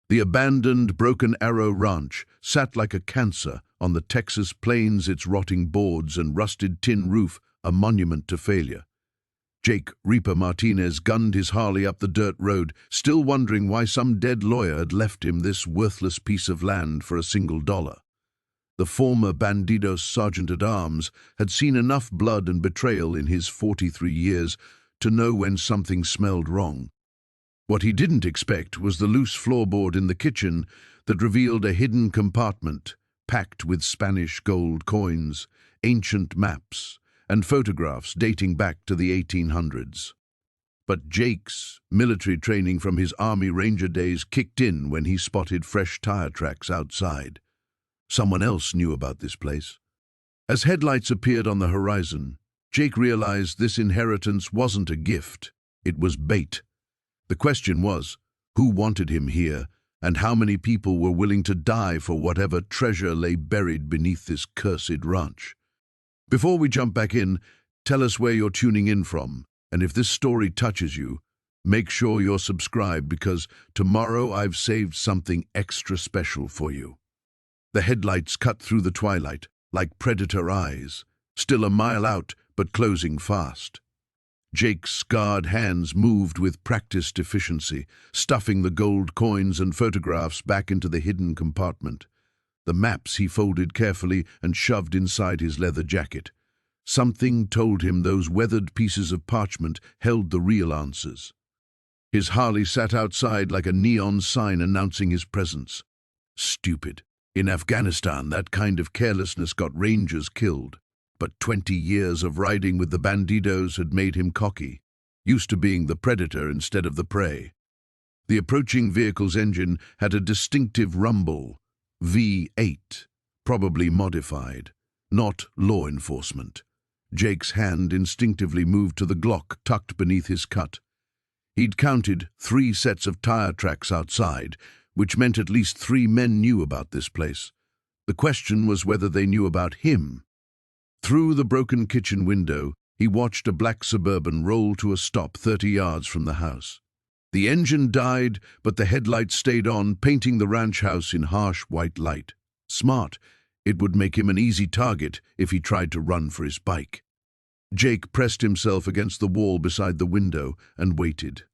The abandoned Broken Arrow Ranch sat like a cancer on the Texas plains, its rotting boards and rusted tin roof a monument to failure. Jake Reaper Martinez gunned his Harley up the dirt road, still wondering why some dead lawyer had left him this worthless piece of land for $1. The former Bandidos sergeant-at-arms had seen enough blood and betrayal in his 43 years to know when something smelled wrong. What he didn't expect was the loose floorboard in the kitchen that revealed a hidden compartment packed with Spanish gold coins, ancient maps, and photographs dating back to the 1800s. But Jake's military training from his Army Ranger days kicked in when he spotted fresh tire tracks outside. Someone else knew about this place. As headlights appeared on the horizon, Jake realized this inheritance wasn't a gift, it was bait. The question was, who wanted him here, and how many people were willing to die for whatever treasure lay buried beneath this cursed ranch? Before we jump back in, tell us where you're tuning in from, and if this story touches you, make sure you're subscribed because tomorrow I've saved something extra special for you. The headlights cut through the twilight, like predator eyes, still a mile out but closing fast. Jake's scarred hands moved with practiced efficiency, stuffing the gold coins and photographs back into the hidden compartment. The maps he folded carefully and shoved inside his leather jacket. Something told him those weathered pieces of parchment held the real answers. His Harley sat outside like a neon sign announcing his presence. Stupid. In Afghanistan, that kind of carelessness got Rangers killed. But 20 years of riding with the Bandidos had made him cocky, used to being the predator instead of the prey. The approaching vehicle's engine had a distinctive rumble, V8, probably modified, not law enforcement. Jake's hand instinctively moved to the Glock tucked beneath his cut. He'd counted 3 sets of tire tracks outside, which meant at least 3 men knew about this place. The question was whether they knew about him. Through the broken kitchen window, he watched a black Suburban roll to a stop 30 yards from the house. The engine died, but the headlights stayed on, painting the ranch house in harsh white light. Smart. It would make him an easy target if he tried to run for his bike. Jake pressed himself against the wall beside the window and waited.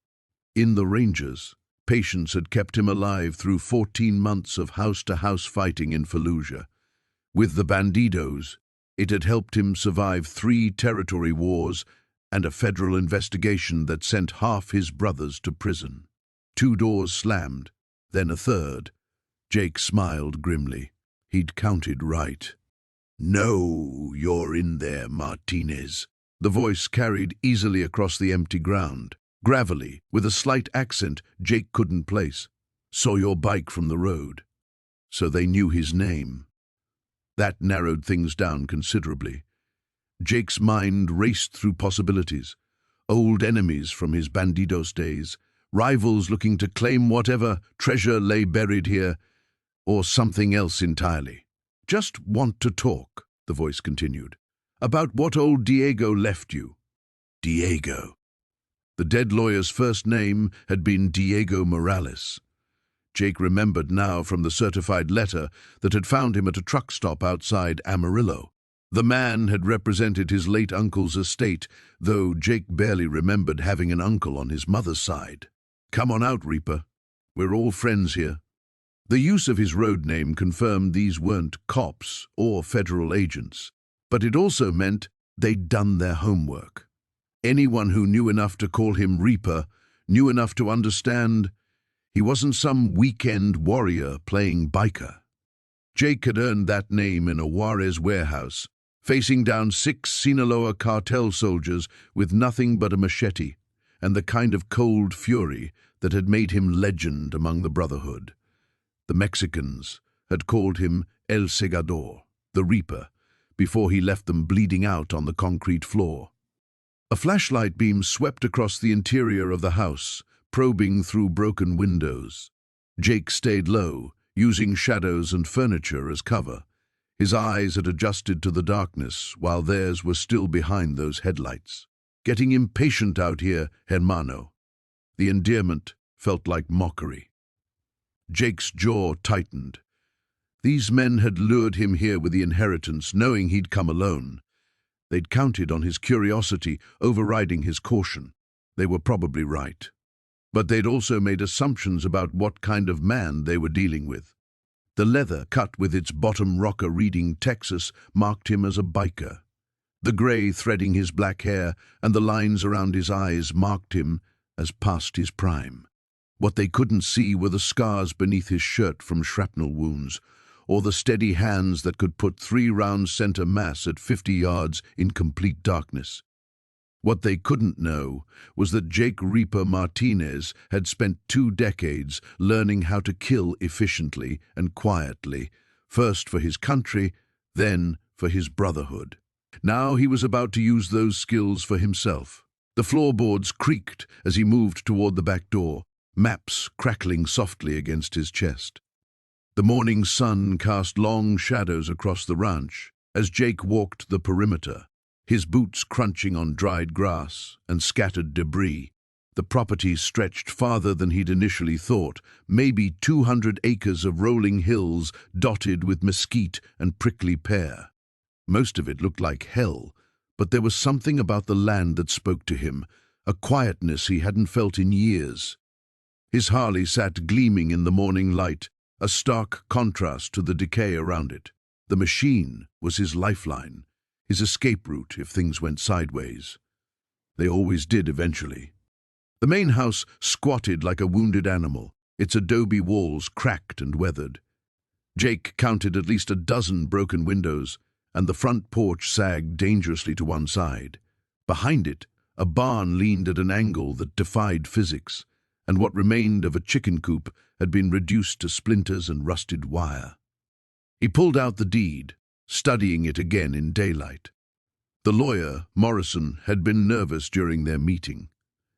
In the Rangers, patience had kept him alive through 14 months of house-to-house fighting in Fallujah. With the Bandidos, it had helped him survive 3 territory wars and a federal investigation that sent half his brothers to prison. 2 doors slammed, then a third. Jake smiled grimly. He'd counted right. "No, you're in there, Martinez." The voice carried easily across the empty ground, gravelly, with a slight accent Jake couldn't place. "Saw your bike from the road." So they knew his name. That narrowed things down considerably. Jake's mind raced through possibilities. Old enemies from his Bandidos days, rivals looking to claim whatever treasure lay buried here, or something else entirely. "Just want to talk," the voice continued, "about what old Diego left you." Diego. The dead lawyer's first name had been Diego Morales. Jake remembered now from the certified letter that had found him at a truck stop outside Amarillo. The man had represented his late uncle's estate, though Jake barely remembered having an uncle on his mother's side. "Come on out, Reaper. We're all friends here." The use of his road name confirmed these weren't cops or federal agents, but it also meant they'd done their homework. Anyone who knew enough to call him Reaper knew enough to understand he wasn't some weekend warrior playing biker. Jake had earned that name in a Juarez warehouse, facing down 6 Sinaloa cartel soldiers with nothing but a machete, and the kind of cold fury that had made him legend among the brotherhood. The Mexicans had called him El Segador, the Reaper, before he left them bleeding out on the concrete floor. A flashlight beam swept across the interior of the house, probing through broken windows. Jake stayed low, using shadows and furniture as cover. His eyes had adjusted to the darkness, while theirs were still behind those headlights. "Getting impatient out here, hermano." The endearment felt like mockery. Jake's jaw tightened. These men had lured him here with the inheritance, knowing he'd come alone. They'd counted on his curiosity, overriding his caution. They were probably right. But they'd also made assumptions about what kind of man they were dealing with. The leather, cut with its bottom rocker reading Texas, marked him as a biker. The grey threading his black hair and the lines around his eyes marked him as past his prime. What they couldn't see were the scars beneath his shirt from shrapnel wounds, or the steady hands that could put 3 rounds center mass at 50 yards in complete darkness. What they couldn't know was that Jake Reaper Martinez had spent 2 decades learning how to kill efficiently and quietly, first for his country, then for his brotherhood. Now he was about to use those skills for himself. The floorboards creaked as he moved toward the back door, maps crackling softly against his chest. The morning sun cast long shadows across the ranch as Jake walked the perimeter, his boots crunching on dried grass and scattered debris. The property stretched farther than he'd initially thought, maybe 200 acres of rolling hills dotted with mesquite and prickly pear. Most of it looked like hell, but there was something about the land that spoke to him, a quietness he hadn't felt in years. His Harley sat gleaming in the morning light, a stark contrast to the decay around it. The machine was his lifeline, his escape route if things went sideways. They always did eventually. The main house squatted like a wounded animal, its adobe walls cracked and weathered. Jake counted at least a dozen broken windows, and the front porch sagged dangerously to one side. Behind it, a barn leaned at an angle that defied physics, and what remained of a chicken coop had been reduced to splinters and rusted wire. He pulled out the deed, studying it again in daylight. The lawyer, Morrison, had been nervous during their meeting,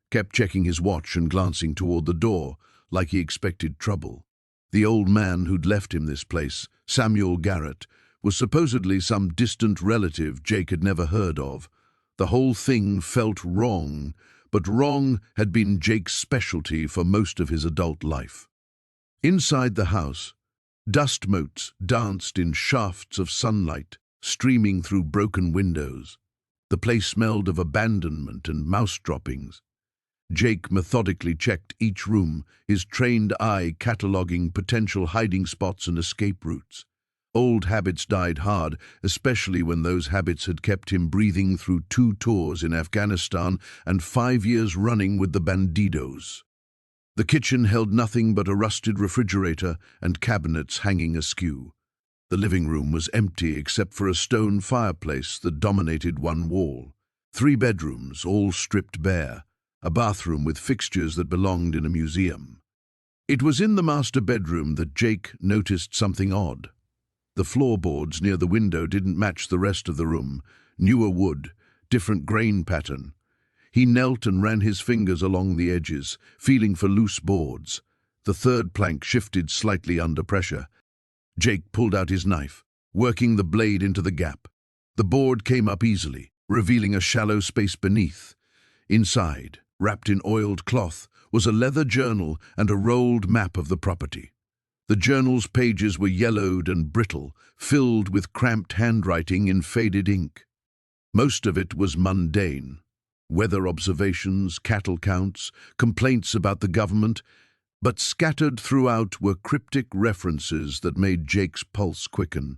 kept checking his watch and glancing toward the door, like he expected trouble. The old man who'd left him this place, Samuel Garrett, was supposedly some distant relative Jake had never heard of. The whole thing felt wrong, but wrong had been Jake's specialty for most of his adult life. Inside the house, dust motes danced in shafts of sunlight, streaming through broken windows. The place smelled of abandonment and mouse droppings. Jake methodically checked each room, his trained eye cataloging potential hiding spots and escape routes. Old habits died hard, especially when those habits had kept him breathing through 2 tours in Afghanistan and 5 years running with the Bandidos. The kitchen held nothing but a rusted refrigerator and cabinets hanging askew. The living room was empty except for a stone fireplace that dominated one wall. 3 bedrooms, all stripped bare, a bathroom with fixtures that belonged in a museum. It was in the master bedroom that Jake noticed something odd. The floorboards near the window didn't match the rest of the room, newer wood, different grain pattern. He knelt and ran his fingers along the edges, feeling for loose boards. The 3rd plank shifted slightly under pressure. Jake pulled out his knife, working the blade into the gap. The board came up easily, revealing a shallow space beneath. Inside, wrapped in oiled cloth, was a leather journal and a rolled map of the property. The journal's pages were yellowed and brittle, filled with cramped handwriting in faded ink. Most of it was mundane. Weather observations, cattle counts, complaints about the government, but scattered throughout were cryptic references that made Jake's pulse quicken.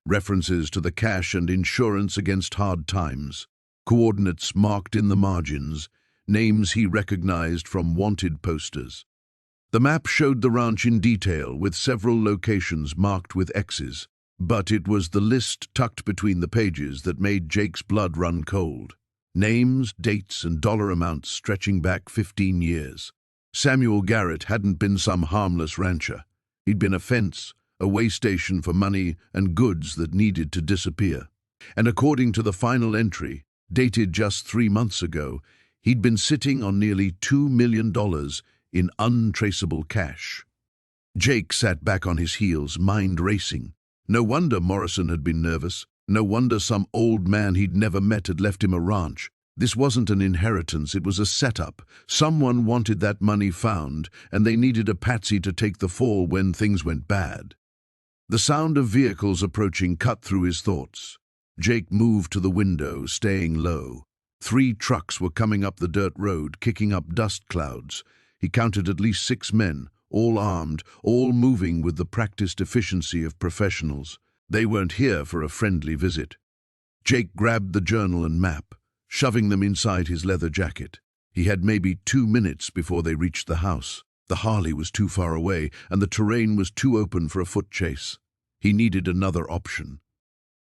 References to the cash and insurance against hard times, coordinates marked in the margins, names he recognized from wanted posters. The map showed the ranch in detail, with several locations marked with X's, but it was the list tucked between the pages that made Jake's blood run cold. Names, dates, and dollar amounts stretching back 15 years. Samuel Garrett hadn't been some harmless rancher. He'd been a fence, a way station for money and goods that needed to disappear. And according to the final entry, dated just 3 months ago, he'd been sitting on nearly $2 million in untraceable cash. Jake sat back on his heels, mind racing. No wonder Morrison had been nervous. No wonder some old man he'd never met had left him a ranch. This wasn't an inheritance, it was a setup. Someone wanted that money found, and they needed a patsy to take the fall when things went bad. The sound of vehicles approaching cut through his thoughts. Jake moved to the window, staying low. 3 trucks were coming up the dirt road, kicking up dust clouds. He counted at least 6 men, all armed, all moving with the practiced efficiency of professionals. They weren't here for a friendly visit. Jake grabbed the journal and map, shoving them inside his leather jacket. He had maybe 2 minutes before they reached the house. The Harley was too far away, and the terrain was too open for a foot chase. He needed another option.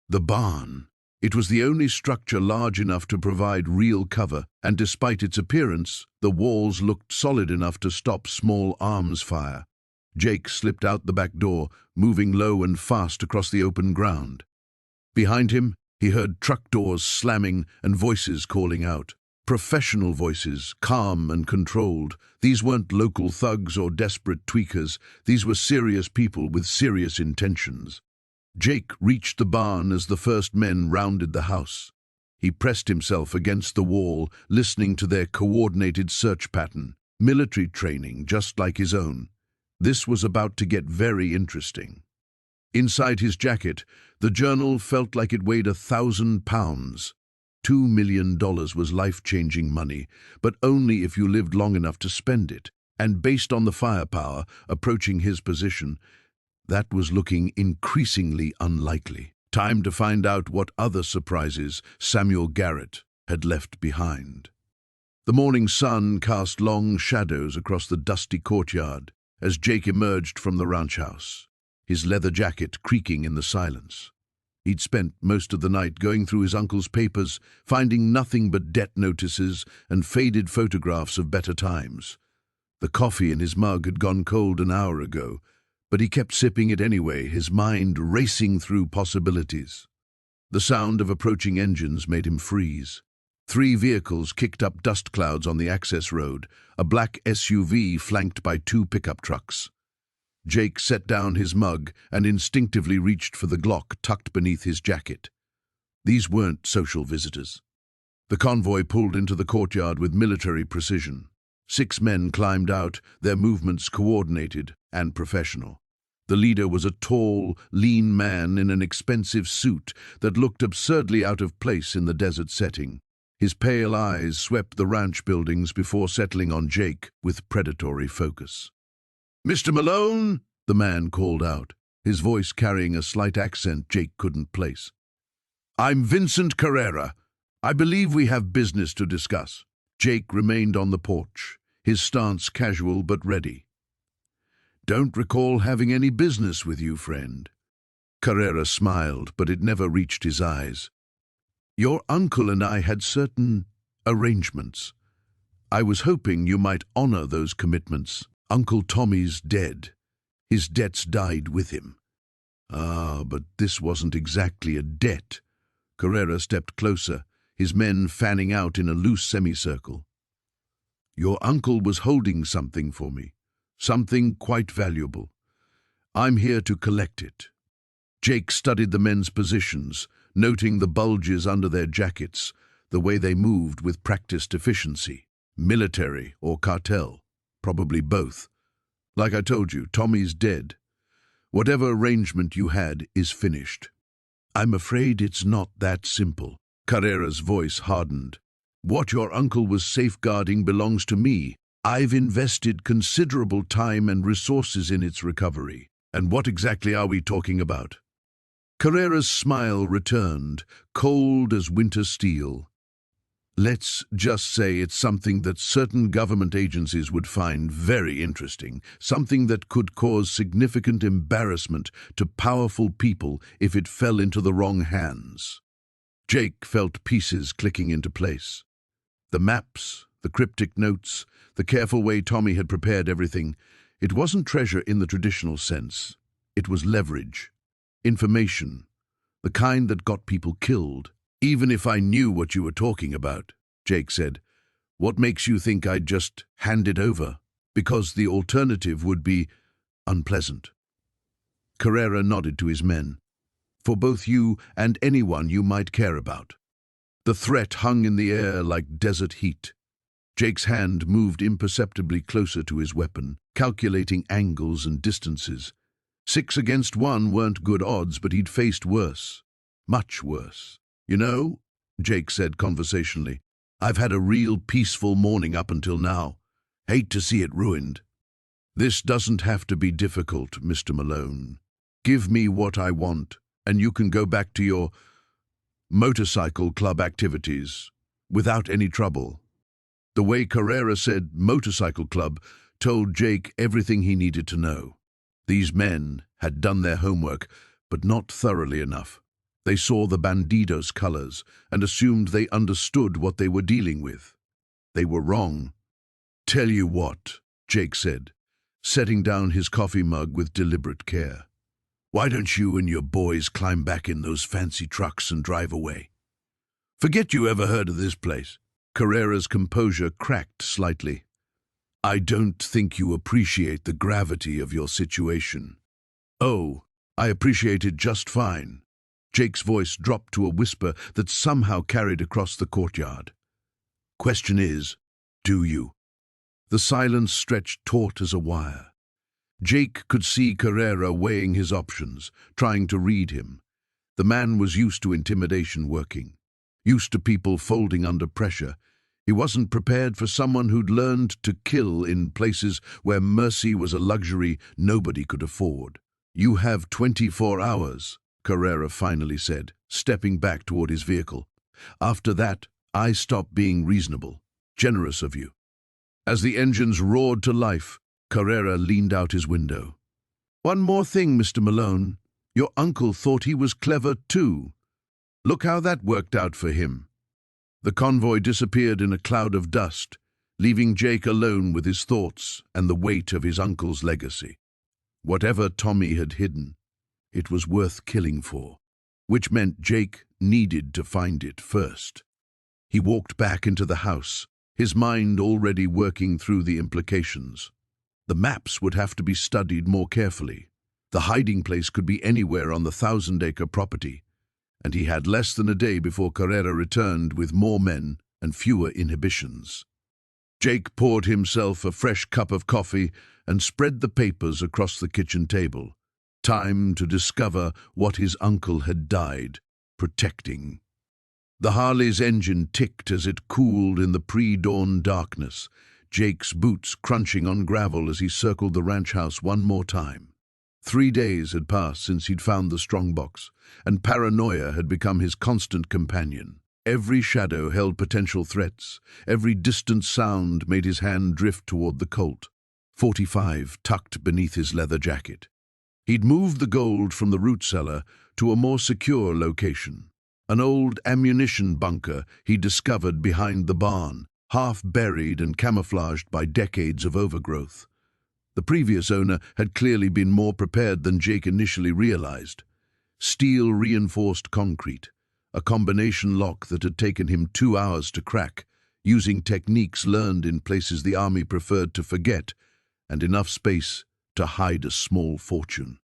The barn. It was the only structure large enough to provide real cover, and despite its appearance, the walls looked solid enough to stop small arms fire. Jake slipped out the back door, moving low and fast across the open ground. Behind him, he heard truck doors slamming and voices calling out. Professional voices, calm and controlled. These weren't local thugs or desperate tweakers. These were serious people with serious intentions. Jake reached the barn as the first men rounded the house. He pressed himself against the wall, listening to their coordinated search pattern. Military training, just like his own. This was about to get very interesting. Inside his jacket, the journal felt like it weighed 1,000 pounds. $2 million was life-changing money, but only if you lived long enough to spend it. And based on the firepower approaching his position, that was looking increasingly unlikely. Time to find out what other surprises Samuel Garrett had left behind. The morning sun cast long shadows across the dusty courtyard as Jake emerged from the ranch house, his leather jacket creaking in the silence. He'd spent most of the night going through his uncle's papers, finding nothing but debt notices and faded photographs of better times. The coffee in his mug had gone cold an hour ago, but he kept sipping it anyway, his mind racing through possibilities. The sound of approaching engines made him freeze. 3 vehicles kicked up dust clouds on the access road, a black SUV flanked by 2 pickup trucks. Jake set down his mug and instinctively reached for the Glock tucked beneath his jacket. These weren't social visitors. The convoy pulled into the courtyard with military precision. 6 men climbed out, their movements coordinated and professional. The leader was a tall, lean man in an expensive suit that looked absurdly out of place in the desert setting. His pale eyes swept the ranch buildings before settling on Jake with predatory focus. "Mr. Malone," the man called out, his voice carrying a slight accent Jake couldn't place. "I'm Vincent Carrera. I believe we have business to discuss." Jake remained on the porch, his stance casual but ready. "Don't recall having any business with you, friend." Carrera smiled, but it never reached his eyes. "Your uncle and I had certain arrangements. I was hoping you might honor those commitments. Uncle Tommy's dead. His debts died with him." "Ah, but this wasn't exactly a debt." Carrera stepped closer, his men fanning out in a loose semicircle. "Your uncle was holding something for me, something quite valuable. I'm here to collect it." Jake studied the men's positions, noting the bulges under their jackets, the way they moved with practiced efficiency. Military or cartel, probably both. "Like I told you, Tommy's dead. Whatever arrangement you had is finished." "I'm afraid it's not that simple." Carrera's voice hardened. "What your uncle was safeguarding belongs to me. I've invested considerable time and resources in its recovery. And what exactly are we talking about?" Carrera's smile returned, cold as winter steel. "Let's just say it's something that certain government agencies would find very interesting, something that could cause significant embarrassment to powerful people if it fell into the wrong hands." Jake felt pieces clicking into place. The maps, the cryptic notes, the careful way Tommy had prepared everything. It wasn't treasure in the traditional sense. It was leverage. Information. The kind that got people killed. "Even if I knew what you were talking about," Jake said, "what makes you think I'd just hand it over? Because the alternative would be unpleasant." Carrera nodded to his men. "For both you and anyone you might care about." The threat hung in the air like desert heat. Jake's hand moved imperceptibly closer to his weapon, calculating angles and distances. 6 against 1 weren't good odds, but he'd faced worse. Much worse. "You know," Jake said conversationally, "I've had a real peaceful morning up until now. Hate to see it ruined." "This doesn't have to be difficult, Mr. Malone. Give me what I want, and you can go back to your motorcycle club activities without any trouble." The way Carrera said motorcycle club told Jake everything he needed to know. These men had done their homework, but not thoroughly enough. They saw the Bandidos colors and assumed they understood what they were dealing with. They were wrong. "Tell you what," Jake said, setting down his coffee mug with deliberate care. "Why don't you and your boys climb back in those fancy trucks and drive away? Forget you ever heard of this place." Carrera's composure cracked slightly. "I don't think you appreciate the gravity of your situation." "Oh, I appreciate it just fine." Jake's voice dropped to a whisper that somehow carried across the courtyard. "Question is, do you?" The silence stretched taut as a wire. Jake could see Carrera weighing his options, trying to read him. The man was used to intimidation working, used to people folding under pressure. He wasn't prepared for someone who'd learned to kill in places where mercy was a luxury nobody could afford. "You have 24 hours, Carrera finally said, stepping back toward his vehicle. "After that, I stop being reasonable. Generous of you." As the engines roared to life, Carrera leaned out his window. "One more thing, Mr. Malone. Your uncle thought he was clever too. Look how that worked out for him." The convoy disappeared in a cloud of dust, leaving Jake alone with his thoughts and the weight of his uncle's legacy. Whatever Tommy had hidden, it was worth killing for, which meant Jake needed to find it first. He walked back into the house, his mind already working through the implications. The maps would have to be studied more carefully. The hiding place could be anywhere on the 1,000-acre property, and he had less than a day before Carrera returned with more men and fewer inhibitions. Jake poured himself a fresh cup of coffee and spread the papers across the kitchen table. Time to discover what his uncle had died protecting. The Harley's engine ticked as it cooled in the pre-dawn darkness, Jake's boots crunching on gravel as he circled the ranch house one more time. 3 days had passed since he'd found the strongbox, and paranoia had become his constant companion. Every shadow held potential threats. Every distant sound made his hand drift toward the Colt, .45 tucked beneath his leather jacket. He'd moved the gold from the root cellar to a more secure location, an old ammunition bunker he discovered behind the barn, half buried and camouflaged by decades of overgrowth. The previous owner had clearly been more prepared than Jake initially realized. Steel-reinforced concrete, a combination lock that had taken him 2 hours to crack, using techniques learned in places the army preferred to forget, and enough space to hide a small fortune.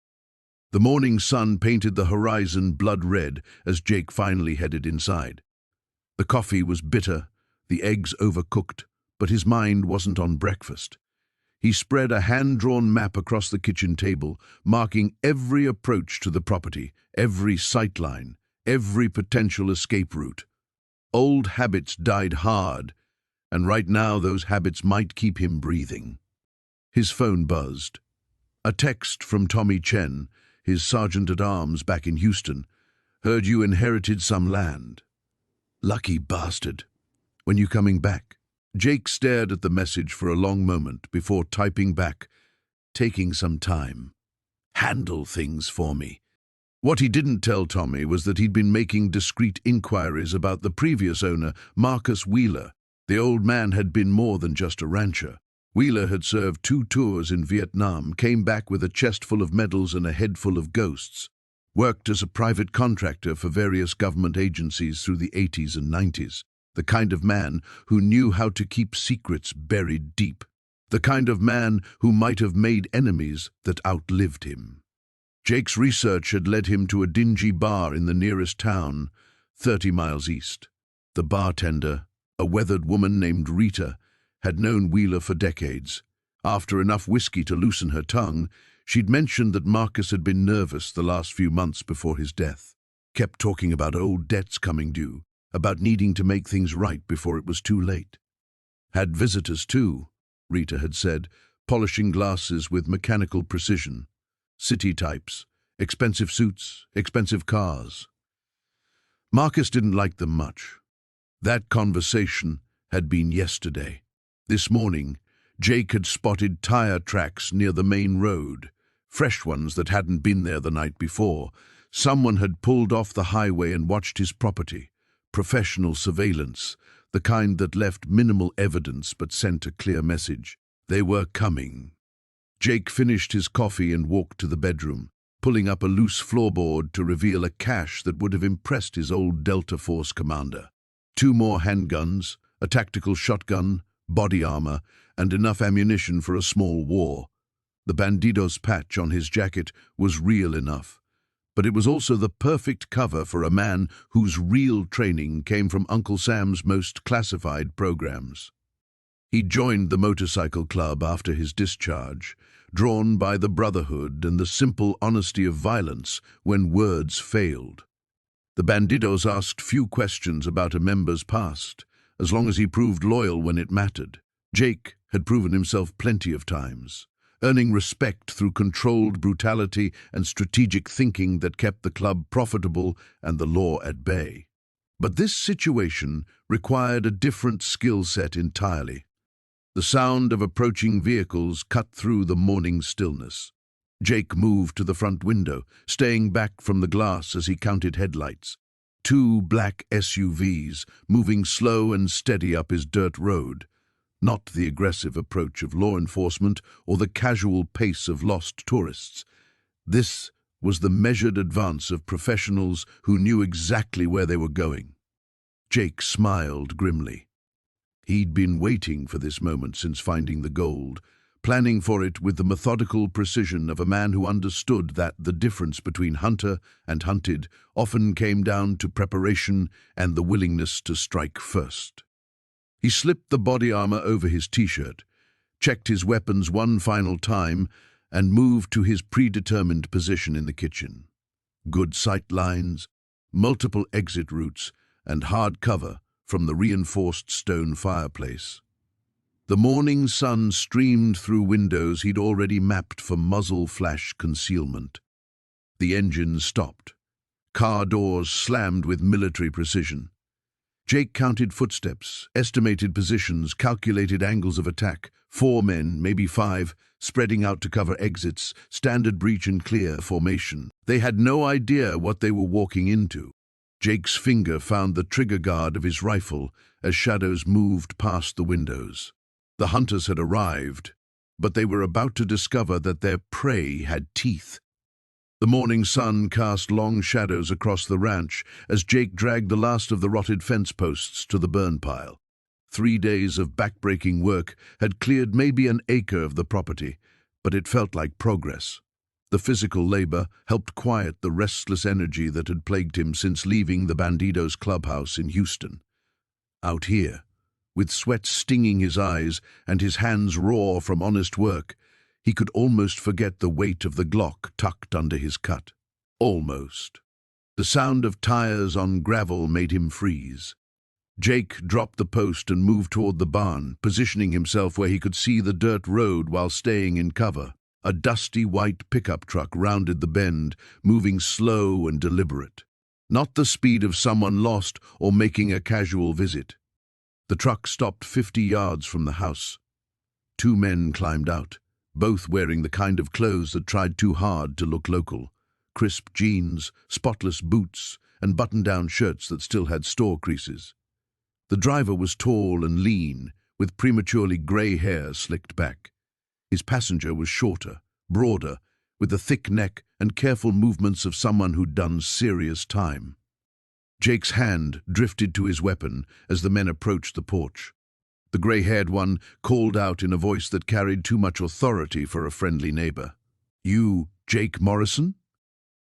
The morning sun painted the horizon blood red as Jake finally headed inside. The coffee was bitter, the eggs overcooked, but his mind wasn't on breakfast. He spread a hand-drawn map across the kitchen table, marking every approach to the property, every sightline, every potential escape route. Old habits died hard, and right now those habits might keep him breathing. His phone buzzed. A text from Tommy Chen, his sergeant-at-arms back in Houston. "Heard you inherited some land. Lucky bastard. When you coming back?" Jake stared at the message for a long moment before typing back, "Taking some time. Handle things for me." What he didn't tell Tommy was that he'd been making discreet inquiries about the previous owner, Marcus Wheeler. The old man had been more than just a rancher. Wheeler had served 2 tours in Vietnam, came back with a chest full of medals and a head full of ghosts, worked as a private contractor for various government agencies through the 80s and 90s. The kind of man who knew how to keep secrets buried deep. The kind of man who might have made enemies that outlived him. Jake's research had led him to a dingy bar in the nearest town, 30 miles east. The bartender, a weathered woman named Rita, had known Wheeler for decades. After enough whiskey to loosen her tongue, she'd mentioned that Marcus had been nervous the last few months before his death. Kept talking about old debts coming due, about needing to make things right before it was too late. Had visitors too, Rita had said, polishing glasses with mechanical precision. City types, expensive suits, expensive cars. Marcus didn't like them much. That conversation had been yesterday. This morning, Jake had spotted tire tracks near the main road, fresh ones that hadn't been there the night before. Someone had pulled off the highway and watched his property. Professional surveillance, the kind that left minimal evidence but sent a clear message. They were coming. Jake finished his coffee and walked to the bedroom, pulling up a loose floorboard to reveal a cache that would have impressed his old Delta Force commander. 2 more handguns, a tactical shotgun, body armor, and enough ammunition for a small war. The Bandidos patch on his jacket was real enough, but it was also the perfect cover for a man whose real training came from Uncle Sam's most classified programs. He joined the motorcycle club after his discharge, drawn by the brotherhood and the simple honesty of violence when words failed. The Bandidos asked few questions about a member's past, as long as he proved loyal when it mattered. Jake had proven himself plenty of times, earning respect through controlled brutality and strategic thinking that kept the club profitable and the law at bay. But this situation required a different skill set entirely. The sound of approaching vehicles cut through the morning stillness. Jake moved to the front window, staying back from the glass as he counted headlights. 2 black SUVs, moving slow and steady up his dirt road. Not the aggressive approach of law enforcement or the casual pace of lost tourists. This was the measured advance of professionals who knew exactly where they were going. Jake smiled grimly. He'd been waiting for this moment since finding the gold, planning for it with the methodical precision of a man who understood that the difference between hunter and hunted often came down to preparation and the willingness to strike first. He slipped the body armor over his t-shirt, checked his weapons one final time, and moved to his predetermined position in the kitchen. Good sight lines, multiple exit routes, and hard cover from the reinforced stone fireplace. The morning sun streamed through windows he'd already mapped for muzzle flash concealment. The engine stopped. Car doors slammed with military precision. Jake counted footsteps, estimated positions, calculated angles of attack. 4 men, maybe 5, spreading out to cover exits, standard breach and clear formation. They had no idea what they were walking into. Jake's finger found the trigger guard of his rifle as shadows moved past the windows. The hunters had arrived, but they were about to discover that their prey had teeth. The morning sun cast long shadows across the ranch as Jake dragged the last of the rotted fence posts to the burn pile. 3 days of backbreaking work had cleared maybe an acre of the property, but it felt like progress. The physical labor helped quiet the restless energy that had plagued him since leaving the Bandidos clubhouse in Houston. Out here, with sweat stinging his eyes and his hands raw from honest work, he could almost forget the weight of the Glock tucked under his cut. Almost. The sound of tires on gravel made him freeze. Jake dropped the post and moved toward the barn, positioning himself where he could see the dirt road while staying in cover. A dusty white pickup truck rounded the bend, moving slow and deliberate. Not the speed of someone lost or making a casual visit. The truck stopped 50 yards from the house. 2 men climbed out, both wearing the kind of clothes that tried too hard to look local. Crisp jeans, spotless boots, and button-down shirts that still had store creases. The driver was tall and lean, with prematurely grey hair slicked back. His passenger was shorter, broader, with a thick neck and careful movements of someone who'd done serious time. Jake's hand drifted to his weapon as the men approached the porch. The grey-haired one called out in a voice that carried too much authority for a friendly neighbor. "You, Jake Morrison?"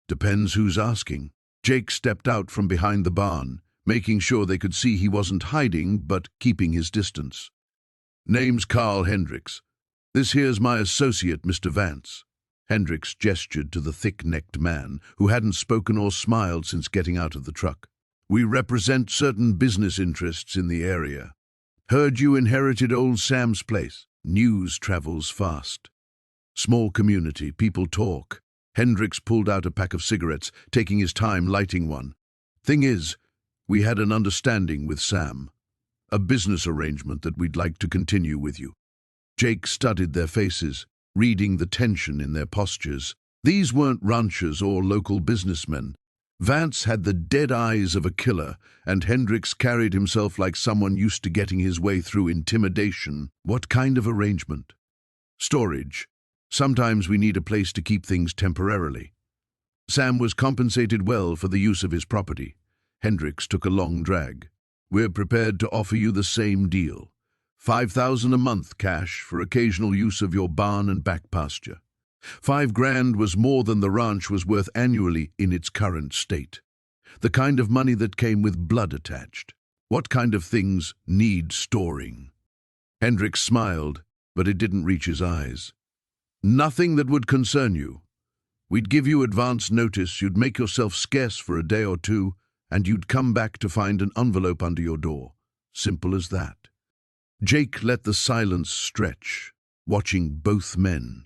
"Depends who's asking." Jake stepped out from behind the barn, making sure they could see he wasn't hiding but keeping his distance. "Name's Carl Hendricks. This here's my associate, Mr. Vance." Hendricks gestured to the thick-necked man, who hadn't spoken or smiled since getting out of the truck. "We represent certain business interests in the area. Heard you inherited old Sam's place. News travels fast. Small community, people talk." Hendricks pulled out a pack of cigarettes, taking his time lighting one. "Thing is, we had an understanding with Sam. A business arrangement that we'd like to continue with you." Jake studied their faces, reading the tension in their postures. These weren't ranchers or local businessmen. Vance had the dead eyes of a killer, and Hendricks carried himself like someone used to getting his way through intimidation. "What kind of arrangement?" "Storage. Sometimes we need a place to keep things temporarily." Sam was compensated well for the use of his property. Hendricks took a long drag. "We're prepared to offer you the same deal. $5,000 a month cash for occasional use of your barn and back pasture. $5,000 was more than the ranch was worth annually in its current state. The kind of money that came with blood attached. What kind of things need storing?" Hendricks smiled, but it didn't reach his eyes. "Nothing that would concern you. We'd give you advance notice, you'd make yourself scarce for a day or two, and you'd come back to find an envelope under your door. Simple as that." Jake let the silence stretch, watching both men.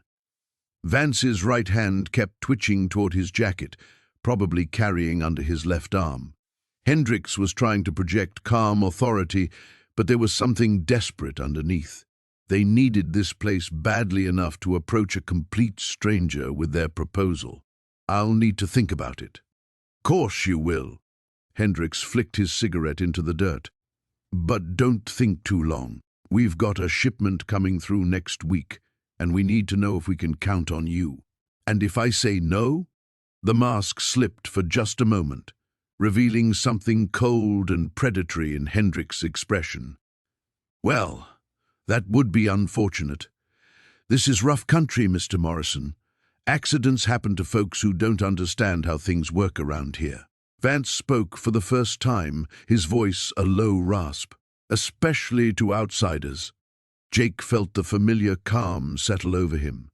Vance's right hand kept twitching toward his jacket, probably carrying under his left arm. Hendricks was trying to project calm authority, but there was something desperate underneath. They needed this place badly enough to approach a complete stranger with their proposal. "I'll need to think about it." "Course you will." Hendricks flicked his cigarette into the dirt. "But don't think too long. We've got a shipment coming through next week, and we need to know if we can count on you. And if I say no?" The mask slipped for just a moment, revealing something cold and predatory in Hendricks' expression. "Well, that would be unfortunate. This is rough country, Mr. Morrison. Accidents happen to folks who don't understand how things work around here." Vance spoke for the first time, his voice a low rasp. "Especially to outsiders." Jake felt the familiar calm settle over him.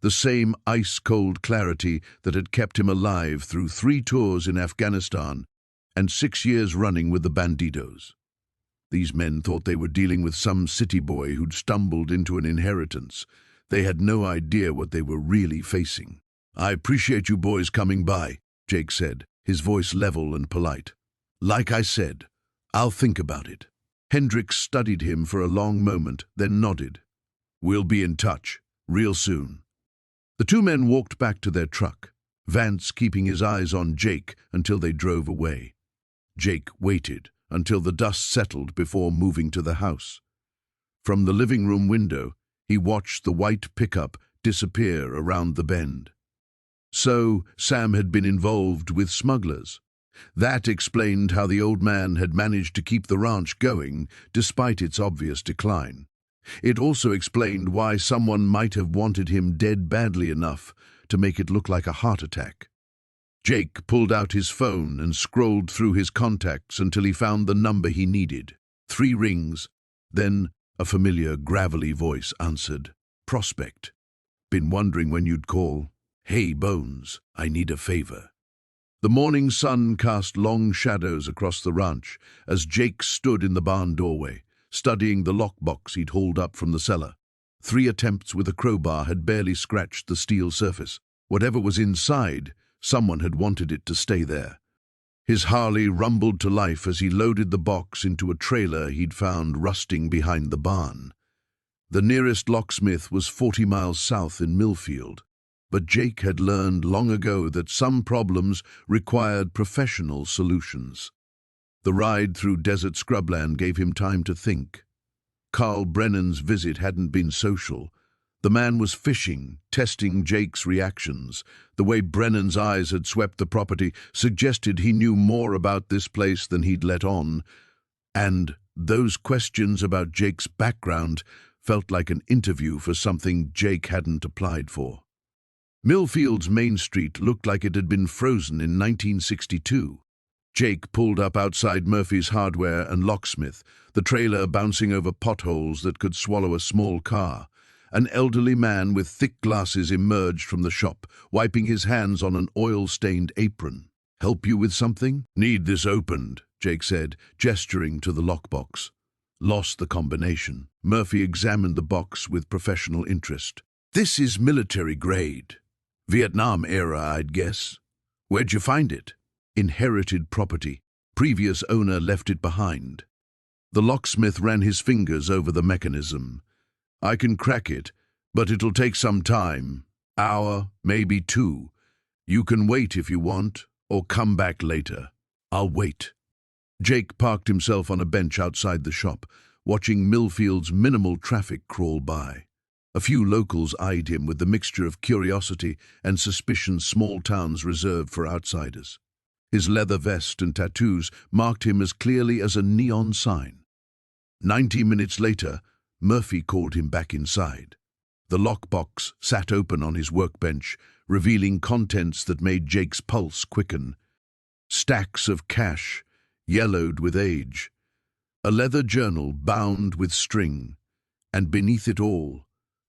The same ice-cold clarity that had kept him alive through 3 tours in Afghanistan and 6 years running with the Bandidos. These men thought they were dealing with some city boy who'd stumbled into an inheritance. They had no idea what they were really facing. "I appreciate you boys coming by," Jake said, his voice level and polite. "Like I said, I'll think about it." Hendricks studied him for a long moment, then nodded. "We'll be in touch, real soon." The 2 men walked back to their truck, Vance keeping his eyes on Jake until they drove away. Jake waited until the dust settled before moving to the house. From the living room window, he watched the white pickup disappear around the bend. So Sam had been involved with smugglers. That explained how the old man had managed to keep the ranch going despite its obvious decline. It also explained why someone might have wanted him dead badly enough to make it look like a heart attack. Jake pulled out his phone and scrolled through his contacts until he found the number he needed. 3 rings. Then a familiar, gravelly voice answered. "Prospect. Been wondering when you'd call. Hey, Bones, I need a favor." The morning sun cast long shadows across the ranch as Jake stood in the barn doorway, studying the lockbox he'd hauled up from the cellar. 3 attempts with a crowbar had barely scratched the steel surface. Whatever was inside, someone had wanted it to stay there. His Harley rumbled to life as he loaded the box into a trailer he'd found rusting behind the barn. The nearest locksmith was 40 miles south in Millfield, but Jake had learned long ago that some problems required professional solutions. The ride through desert scrubland gave him time to think. Carl Brennan's visit hadn't been social. The man was fishing, testing Jake's reactions. The way Brennan's eyes had swept the property suggested he knew more about this place than he'd let on, and those questions about Jake's background felt like an interview for something Jake hadn't applied for. Millfield's Main Street looked like it had been frozen in 1962. Jake pulled up outside Murphy's Hardware and Locksmith, the trailer bouncing over potholes that could swallow a small car. An elderly man with thick glasses emerged from the shop, wiping his hands on an oil-stained apron. "Help you with something?" "Need this opened," Jake said, gesturing to the lockbox. Lost the combination. Murphy examined the box with professional interest. "This is military grade. Vietnam era, I'd guess. Where'd you find it?" "Inherited property. Previous owner left it behind." The locksmith ran his fingers over the mechanism. "I can crack it, but it'll take some time. Hour, maybe 2. You can wait if you want, or come back later." "I'll wait." Jake parked himself on a bench outside the shop, watching Millfield's minimal traffic crawl by. A few locals eyed him with the mixture of curiosity and suspicion small towns reserve for outsiders. His leather vest and tattoos marked him as clearly as a neon sign. 90 minutes later, Murphy called him back inside. The lockbox sat open on his workbench, revealing contents that made Jake's pulse quicken. Stacks of cash, yellowed with age. A leather journal bound with string. And beneath it all,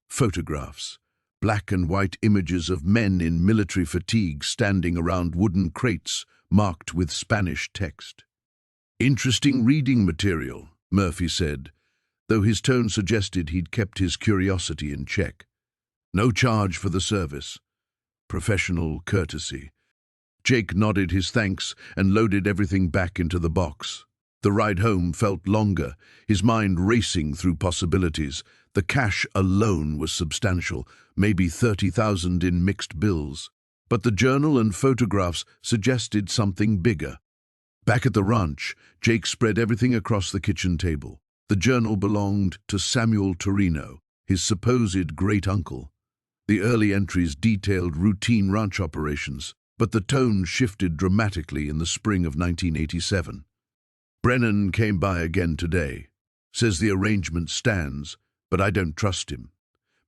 photographs. Black and white images of men in military fatigue standing around wooden crates marked with Spanish text. "Interesting reading material," Murphy said, though his tone suggested he'd kept his curiosity in check. "No charge for the service. Professional courtesy." Jake nodded his thanks and loaded everything back into the box. The ride home felt longer, his mind racing through possibilities. The cash alone was substantial, maybe 30,000 in mixed bills. But the journal and photographs suggested something bigger. Back at the ranch, Jake spread everything across the kitchen table. The journal belonged to Samuel Torino, his supposed great-uncle. The early entries detailed routine ranch operations, but the tone shifted dramatically in the spring of 1987. "Brennan came by again today. Says the arrangement stands, but I don't trust him.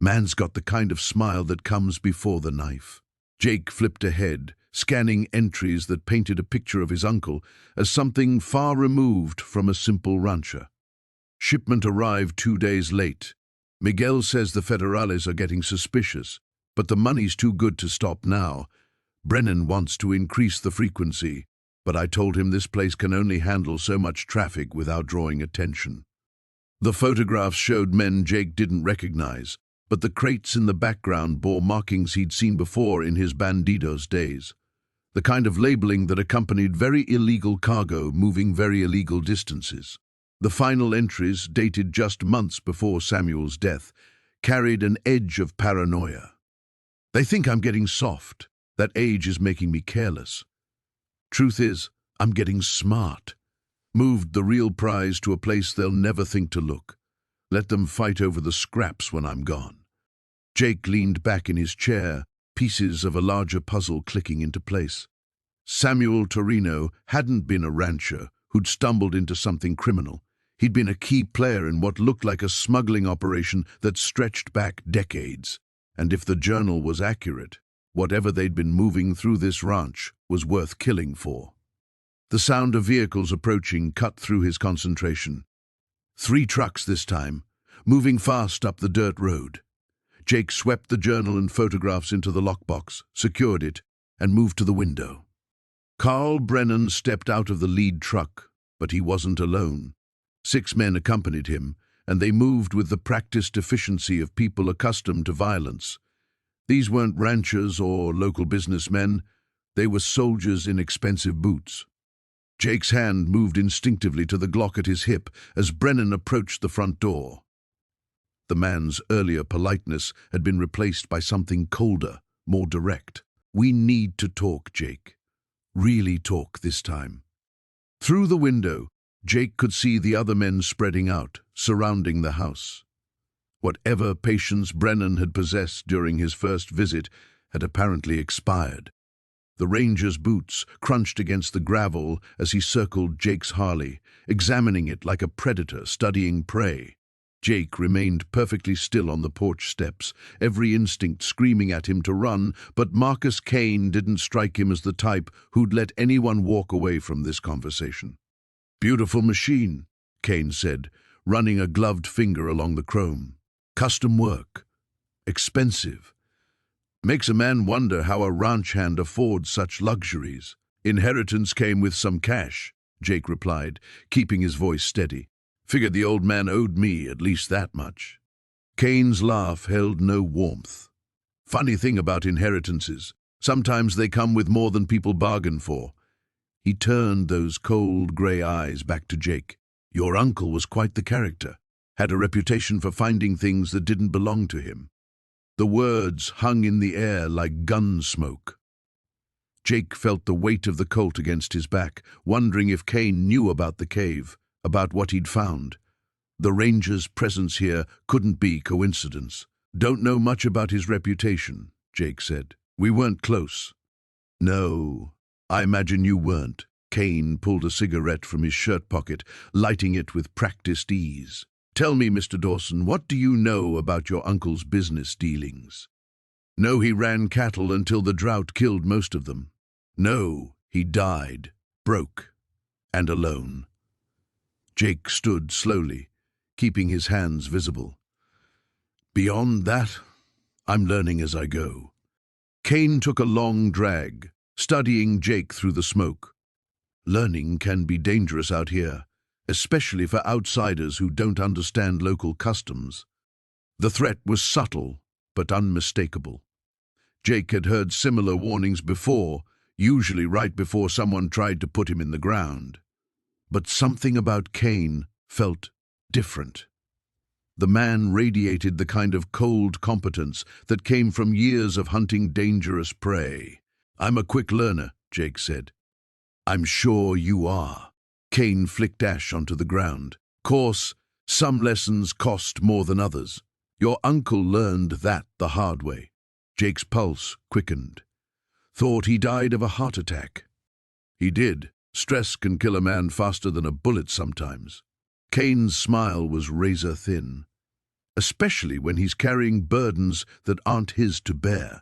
Man's got the kind of smile that comes before the knife." Jake flipped ahead, scanning entries that painted a picture of his uncle as something far removed from a simple rancher. "Shipment arrived 2 days late. Miguel says the federales are getting suspicious, but the money's too good to stop now. Brennan wants to increase the frequency, but I told him this place can only handle so much traffic without drawing attention." The photographs showed men Jake didn't recognize, but the crates in the background bore markings he'd seen before in his Bandidos days. The kind of labeling that accompanied very illegal cargo moving very illegal distances. The final entries, dated just months before Samuel's death, carried an edge of paranoia. "They think I'm getting soft. That age is making me careless. Truth is, I'm getting smart. Moved the real prize to a place they'll never think to look. Let them fight over the scraps when I'm gone." Jake leaned back in his chair, pieces of a larger puzzle clicking into place. Samuel Torino hadn't been a rancher who'd stumbled into something criminal. He'd been a key player in what looked like a smuggling operation that stretched back decades. And if the journal was accurate, whatever they'd been moving through this ranch was worth killing for. The sound of vehicles approaching cut through his concentration. 3 trucks this time, moving fast up the dirt road. Jake swept the journal and photographs into the lockbox, secured it, and moved to the window. Carl Brennan stepped out of the lead truck, but he wasn't alone. 6 men accompanied him, and they moved with the practiced efficiency of people accustomed to violence. These weren't ranchers or local businessmen. They were soldiers in expensive boots. Jake's hand moved instinctively to the Glock at his hip as Brennan approached the front door. The man's earlier politeness had been replaced by something colder, more direct. "We need to talk, Jake. Really talk this time." Through the window, Jake could see the other men spreading out, surrounding the house. Whatever patience Brennan had possessed during his first visit had apparently expired. The ranger's boots crunched against the gravel as he circled Jake's Harley, examining it like a predator studying prey. Jake remained perfectly still on the porch steps, every instinct screaming at him to run, but Marcus Kane didn't strike him as the type who'd let anyone walk away from this conversation. "Beautiful machine," Kane said, running a gloved finger along the chrome. "Custom work. Expensive. Makes a man wonder how a ranch hand affords such luxuries." "Inheritance came with some cash," Jake replied, keeping his voice steady. "Figured the old man owed me at least that much." Kane's laugh held no warmth. "Funny thing about inheritances. Sometimes they come with more than people bargain for." He turned those cold grey eyes back to Jake. "Your uncle was quite the character. Had a reputation for finding things that didn't belong to him." The words hung in the air like gun smoke. Jake felt the weight of the Colt against his back, wondering if Kane knew about the cave, about what he'd found. The ranger's presence here couldn't be coincidence. "Don't know much about his reputation," Jake said. "We weren't close." "No, I imagine you weren't." Kane pulled a cigarette from his shirt pocket, lighting it with practiced ease. "Tell me, Mr. Dawson, what do you know about your uncle's business dealings?" "Know he ran cattle until the drought killed most of them. No, he died, broke, and alone." Jake stood slowly, keeping his hands visible. "Beyond that, I'm learning as I go." Kane took a long drag, studying Jake through the smoke. "Learning can be dangerous out here, especially for outsiders who don't understand local customs." The threat was subtle, but unmistakable. Jake had heard similar warnings before, usually right before someone tried to put him in the ground. But something about Kane felt different. The man radiated the kind of cold competence that came from years of hunting dangerous prey. "I'm a quick learner," Jake said. "I'm sure you are." Kane flicked ash onto the ground. "Course, some lessons cost more than others. Your uncle learned that the hard way." Jake's pulse quickened. "Thought he died of a heart attack." "He did. Stress can kill a man faster than a bullet sometimes." Kane's smile was razor thin, especially when he's carrying burdens that aren't his to bear.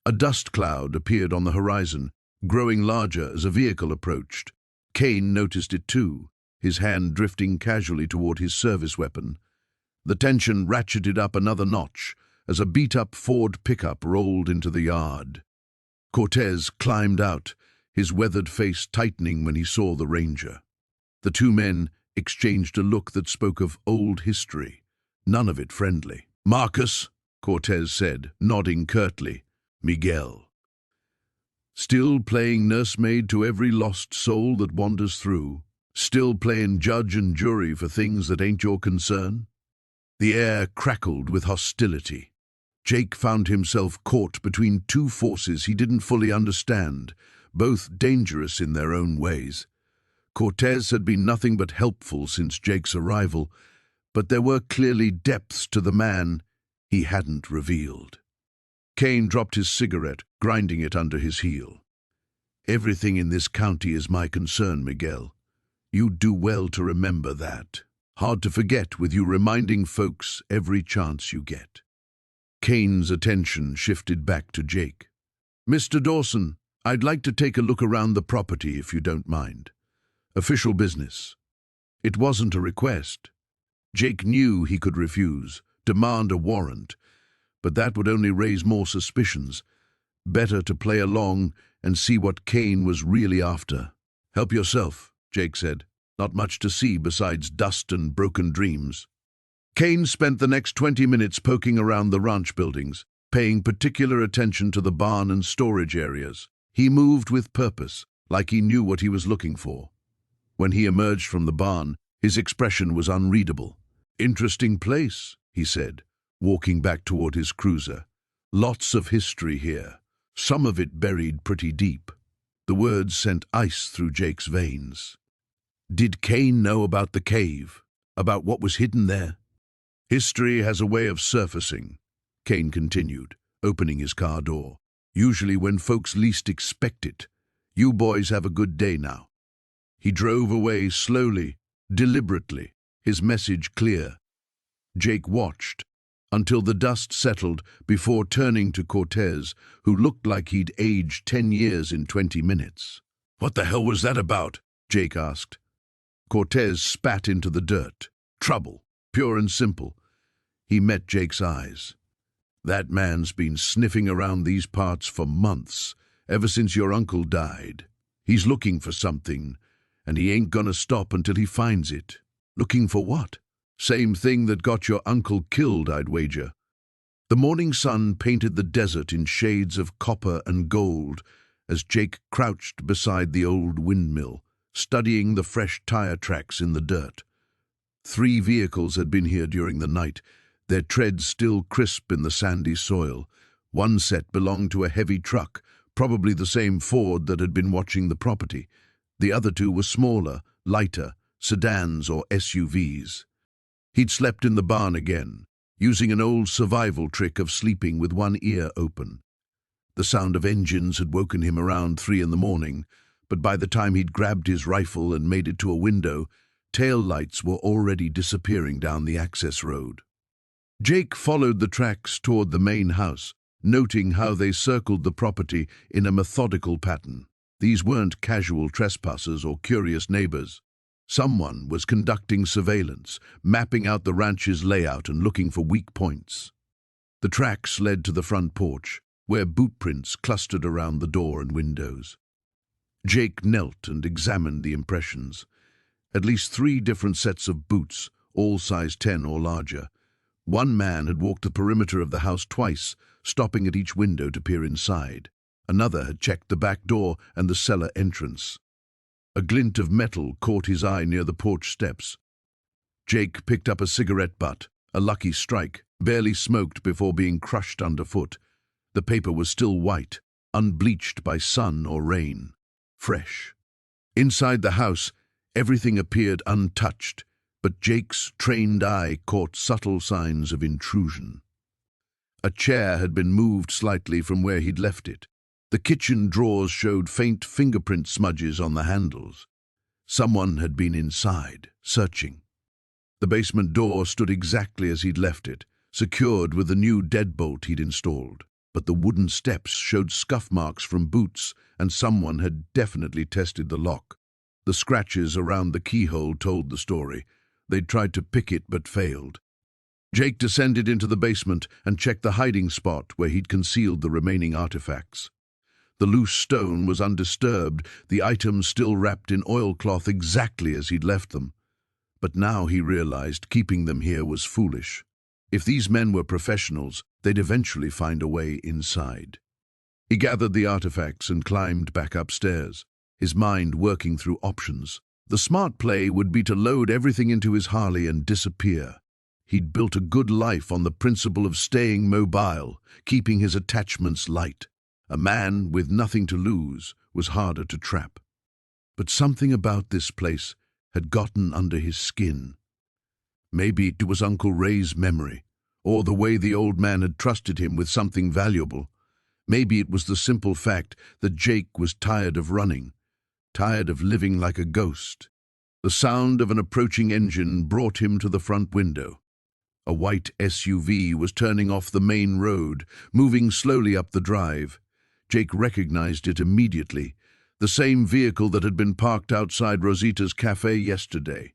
A dust cloud appeared on the horizon, growing larger as a vehicle approached. Kane noticed it too, his hand drifting casually toward his service weapon. The tension ratcheted up another notch as a beat-up Ford pickup rolled into the yard. Cortez climbed out, his weathered face tightening when he saw the ranger. The two men exchanged a look that spoke of old history, none of it friendly. "Marcus," Cortez said, nodding curtly. "Miguel." "Still playing nursemaid to every lost soul that wanders through? Still playing judge and jury for things that ain't your concern?" The air crackled with hostility. Jake found himself caught between two forces he didn't fully understand, both dangerous in their own ways. Cortez had been nothing but helpful since Jake's arrival, but there were clearly depths to the man he hadn't revealed. Kane dropped his cigarette, grinding it under his heel. "Everything in this county is my concern, Miguel. You'd do well to remember that. Hard to forget with you reminding folks every chance you get." Kane's attention shifted back to Jake. "Mr. Dawson, I'd like to take a look around the property if you don't mind. Official business." It wasn't a request. Jake knew he could refuse, demand a warrant, but that would only raise more suspicions. Better to play along and see what Kane was really after. "Help yourself," Jake said. "Not much to see besides dust and broken dreams." Kane spent the next 20 minutes poking around the ranch buildings, paying particular attention to the barn and storage areas. He moved with purpose, like he knew what he was looking for. When he emerged from the barn, his expression was unreadable. "Interesting place," he said, walking back toward his cruiser. "Lots of history here, some of it buried pretty deep." The words sent ice through Jake's veins. Did Kane know about the cave, about what was hidden there? "History has a way of surfacing," Kane continued, opening his car door. "Usually when folks least expect it. You boys have a good day now." He drove away slowly, deliberately, his message clear. Jake watched until the dust settled before turning to Cortez, who looked like he'd aged 10 years in 20 minutes. "What the hell was that about?" Jake asked. Cortez spat into the dirt. "Trouble, pure and simple." He met Jake's eyes. "That man's been sniffing around these parts for months, ever since your uncle died. He's looking for something, and he ain't gonna stop until he finds it." "Looking for what?" "Same thing that got your uncle killed, I'd wager." The morning sun painted the desert in shades of copper and gold as Jake crouched beside the old windmill, studying the fresh tire tracks in the dirt. 3 vehicles had been here during the night, their treads still crisp in the sandy soil. One set belonged to a heavy truck, probably the same Ford that had been watching the property. The other 2 were smaller, lighter, sedans or SUVs. He'd slept in the barn again, using an old survival trick of sleeping with one ear open. The sound of engines had woken him around 3 in the morning, but by the time he'd grabbed his rifle and made it to a window, tail lights were already disappearing down the access road. Jake followed the tracks toward the main house, noting how they circled the property in a methodical pattern. These weren't casual trespassers or curious neighbors. Someone was conducting surveillance, mapping out the ranch's layout and looking for weak points. The tracks led to the front porch, where boot prints clustered around the door and windows. Jake knelt and examined the impressions. At least 3 different sets of boots, all size 10 or larger. One man had walked the perimeter of the house twice, stopping at each window to peer inside. Another had checked the back door and the cellar entrance. A glint of metal caught his eye near the porch steps. Jake picked up a cigarette butt, a lucky strike, barely smoked before being crushed underfoot. The paper was still white, unbleached by sun or rain. Fresh. Inside the house, everything appeared untouched, but Jake's trained eye caught subtle signs of intrusion. A chair had been moved slightly from where he'd left it. The kitchen drawers showed faint fingerprint smudges on the handles. Someone had been inside, searching. The basement door stood exactly as he'd left it, secured with the new deadbolt he'd installed. But the wooden steps showed scuff marks from boots, and someone had definitely tested the lock. The scratches around the keyhole told the story. They'd tried to pick it but failed. Jake descended into the basement and checked the hiding spot where he'd concealed the remaining artifacts. The loose stone was undisturbed, the items still wrapped in oilcloth exactly as he'd left them. But now he realized keeping them here was foolish. If these men were professionals, they'd eventually find a way inside. He gathered the artifacts and climbed back upstairs, his mind working through options. The smart play would be to load everything into his Harley and disappear. He'd built a good life on the principle of staying mobile, keeping his attachments light. A man with nothing to lose was harder to trap. But something about this place had gotten under his skin. Maybe it was Uncle Ray's memory, or the way the old man had trusted him with something valuable. Maybe it was the simple fact that Jake was tired of running, tired of living like a ghost. The sound of an approaching engine brought him to the front window. A white SUV was turning off the main road, moving slowly up the drive. Jake recognized it immediately, the same vehicle that had been parked outside Rosita's cafe yesterday.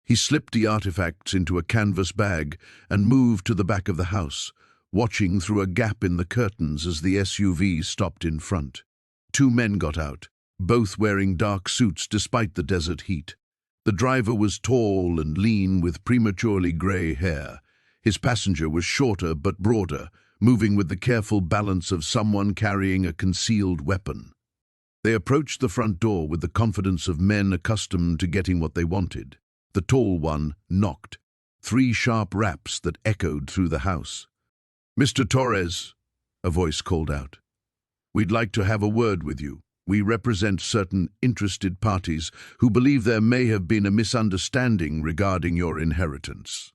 He slipped the artifacts into a canvas bag and moved to the back of the house, watching through a gap in the curtains as the SUV stopped in front. 2 men got out, both wearing dark suits despite the desert heat. The driver was tall and lean with prematurely gray hair. His passenger was shorter but broader, moving with the careful balance of someone carrying a concealed weapon. They approached the front door with the confidence of men accustomed to getting what they wanted. The tall one knocked, 3 sharp raps that echoed through the house. "Mr. Torres," a voice called out. "We'd like to have a word with you. We represent certain interested parties who believe there may have been a misunderstanding regarding your inheritance."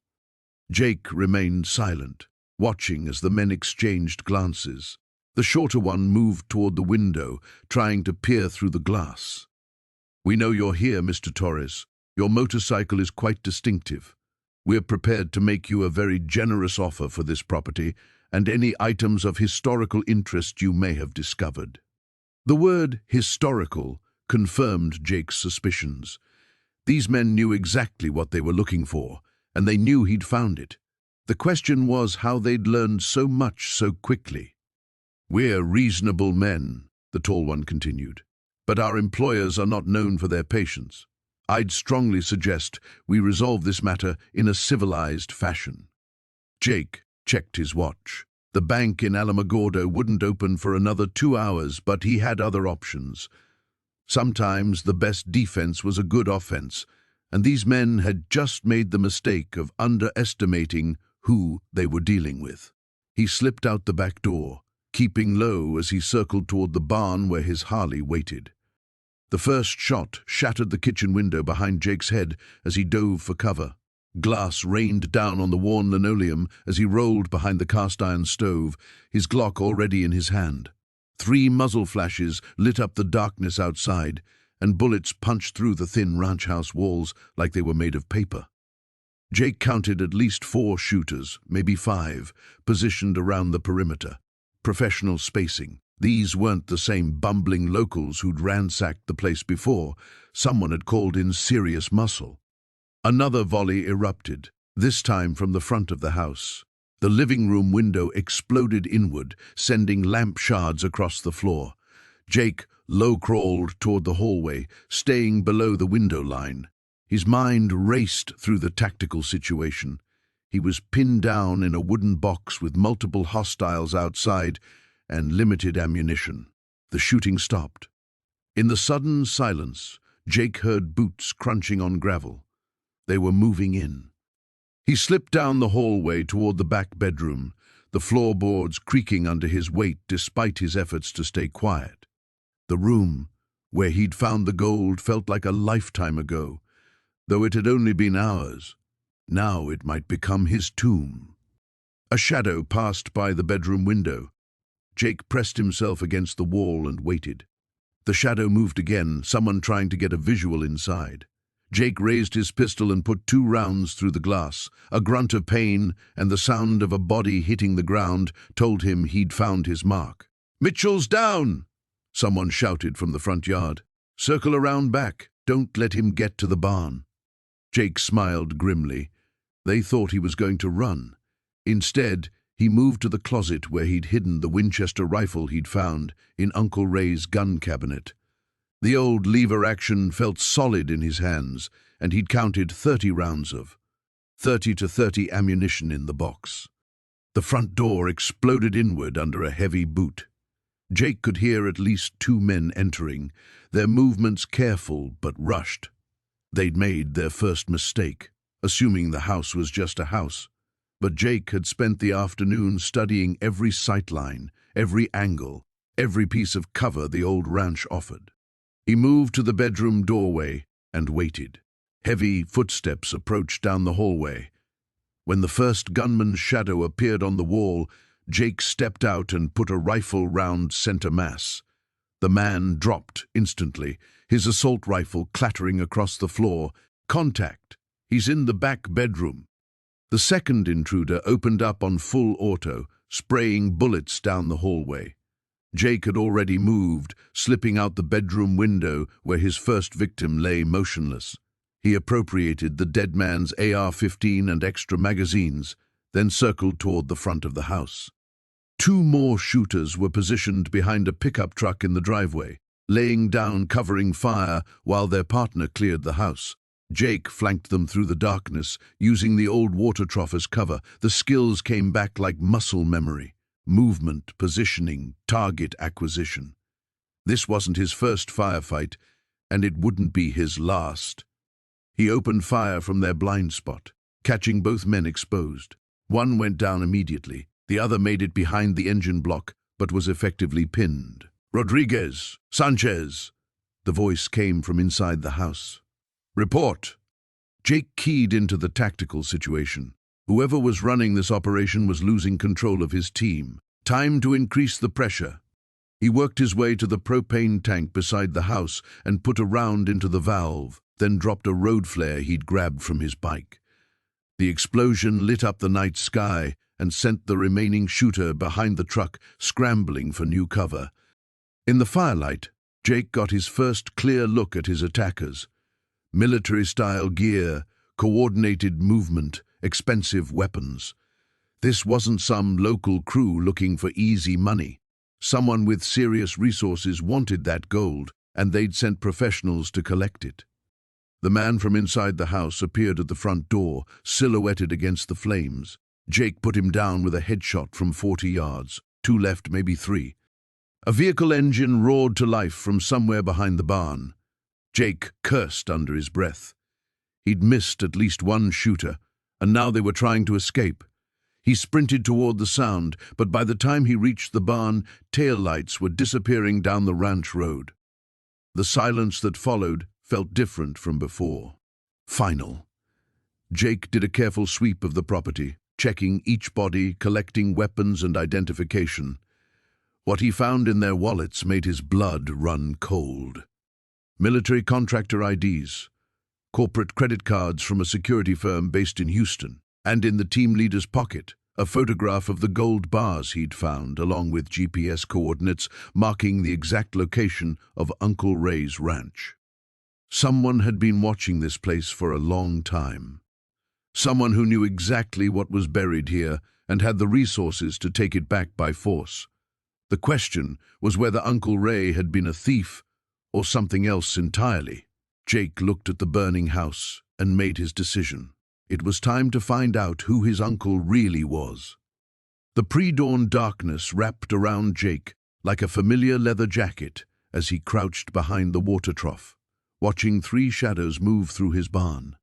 Jake remained silent, watching as the men exchanged glances. The shorter one moved toward the window, trying to peer through the glass. "We know you're here, Mr. Torres. Your motorcycle is quite distinctive." We're prepared to make you a very generous offer for this property and any items of historical interest you may have discovered." The word historical confirmed Jake's suspicions. These men knew exactly what they were looking for, and they knew he'd found it. The question was how they'd learned so much so quickly. "We're reasonable men," the tall one continued, "but our employers are not known for their patience. I'd strongly suggest we resolve this matter in a civilized fashion." Jake checked his watch. The bank in Alamogordo wouldn't open for another 2 hours, but he had other options. Sometimes the best defense was a good offense, and these men had just made the mistake of underestimating who they were dealing with. He slipped out the back door, keeping low as he circled toward the barn where his Harley waited. The first shot shattered the kitchen window behind Jake's head as he dove for cover. Glass rained down on the worn linoleum as he rolled behind the cast-iron stove, his Glock already in his hand. 3 muzzle flashes lit up the darkness outside, and bullets punched through the thin ranch house walls like they were made of paper. Jake counted at least 4 shooters, maybe 5, positioned around the perimeter. Professional spacing. These weren't the same bumbling locals who'd ransacked the place before. Someone had called in serious muscle. Another volley erupted, this time from the front of the house. The living room window exploded inward, sending lamp shards across the floor. Jake low-crawled toward the hallway, staying below the window line. His mind raced through the tactical situation. He was pinned down in a wooden box with multiple hostiles outside and limited ammunition. The shooting stopped. In the sudden silence, Jake heard boots crunching on gravel. They were moving in. He slipped down the hallway toward the back bedroom, the floorboards creaking under his weight despite his efforts to stay quiet. The room, where he'd found the gold, felt like a lifetime ago, though it had only been hours. Now it might become his tomb. A shadow passed by the bedroom window. Jake pressed himself against the wall and waited. The shadow moved again, someone trying to get a visual inside. Jake raised his pistol and put 2 rounds through the glass. A grunt of pain and the sound of a body hitting the ground told him he'd found his mark. "Mitchell's down!" someone shouted from the front yard. "Circle around back. Don't let him get to the barn." Jake smiled grimly. They thought he was going to run. Instead, he moved to the closet where he'd hidden the Winchester rifle he'd found in Uncle Ray's gun cabinet. The old lever action felt solid in his hands, and he'd counted 30 rounds of 30 to 30 ammunition in the box. The front door exploded inward under a heavy boot. Jake could hear at least 2 men entering, their movements careful but rushed. They'd made their first mistake, assuming the house was just a house. But Jake had spent the afternoon studying every sightline, every angle, every piece of cover the old ranch offered. He moved to the bedroom doorway and waited. Heavy footsteps approached down the hallway. When the first gunman's shadow appeared on the wall, Jake stepped out and put a rifle round center mass. The man dropped instantly, his assault rifle clattering across the floor. "Contact! He's in the back bedroom." The second intruder opened up on full auto, spraying bullets down the hallway. Jake had already moved, slipping out the bedroom window where his first victim lay motionless. He appropriated the dead man's AR-15 and extra magazines, then circled toward the front of the house. 2 more shooters were positioned behind a pickup truck in the driveway, laying down covering fire while their partner cleared the house. Jake flanked them through the darkness, using the old water trough as cover. The skills came back like muscle memory. Movement, positioning, target acquisition. This wasn't his first firefight, and it wouldn't be his last. He opened fire from their blind spot, catching both men exposed. One went down immediately. The other made it behind the engine block, but was effectively pinned. "Rodriguez! Sanchez!" The voice came from inside the house. "Report!" Jake keyed into the tactical situation. Whoever was running this operation was losing control of his team. Time to increase the pressure. He worked his way to the propane tank beside the house and put a round into the valve, then dropped a road flare he'd grabbed from his bike. The explosion lit up the night sky and sent the remaining shooter behind the truck scrambling for new cover. In the firelight, Jake got his first clear look at his attackers. Military-style gear, coordinated movement, expensive weapons. This wasn't some local crew looking for easy money. Someone with serious resources wanted that gold, and they'd sent professionals to collect it. The man from inside the house appeared at the front door, silhouetted against the flames. Jake put him down with a headshot from 40 yards. 2 left, maybe 3. A vehicle engine roared to life from somewhere behind the barn. Jake cursed under his breath. He'd missed at least one shooter, and now they were trying to escape. He sprinted toward the sound, but by the time he reached the barn, taillights were disappearing down the ranch road. The silence that followed felt different from before. Final. Jake did a careful sweep of the property, checking each body, collecting weapons and identification. What he found in their wallets made his blood run cold. Military contractor IDs, corporate credit cards from a security firm based in Houston, and in the team leader's pocket, a photograph of the gold bars he'd found, along with GPS coordinates marking the exact location of Uncle Ray's ranch. Someone had been watching this place for a long time. Someone who knew exactly what was buried here and had the resources to take it back by force. The question was whether Uncle Ray had been a thief or something else entirely. Jake looked at the burning house and made his decision. It was time to find out who his uncle really was. The pre-dawn darkness wrapped around Jake like a familiar leather jacket as he crouched behind the water trough, watching 3 shadows move through his barn.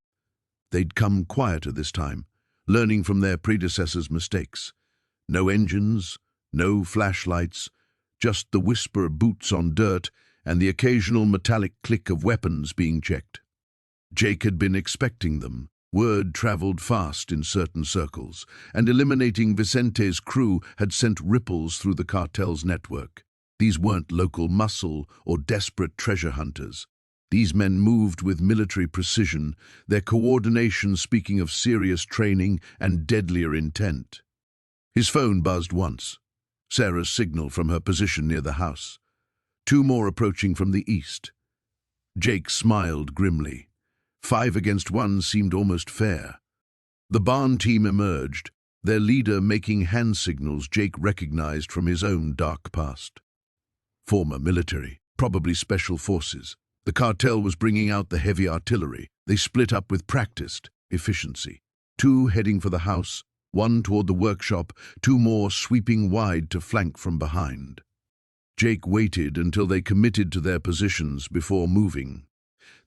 They'd come quieter this time, learning from their predecessors' mistakes. No engines, no flashlights, just the whisper of boots on dirt and the occasional metallic click of weapons being checked. Jake had been expecting them. Word traveled fast in certain circles, and eliminating Vicente's crew had sent ripples through the cartel's network. These weren't local muscle or desperate treasure hunters. These men moved with military precision, their coordination speaking of serious training and deadlier intent. His phone buzzed once. Sarah's signal from her position near the house. 2 more approaching from the east. Jake smiled grimly. 5 against 1 seemed almost fair. The barn team emerged, their leader making hand signals Jake recognized from his own dark past. Former military, probably special forces. The cartel was bringing out the heavy artillery. They split up with practiced efficiency. 2 heading for the house, 1 toward the workshop, 2 more sweeping wide to flank from behind. Jake waited until they committed to their positions before moving.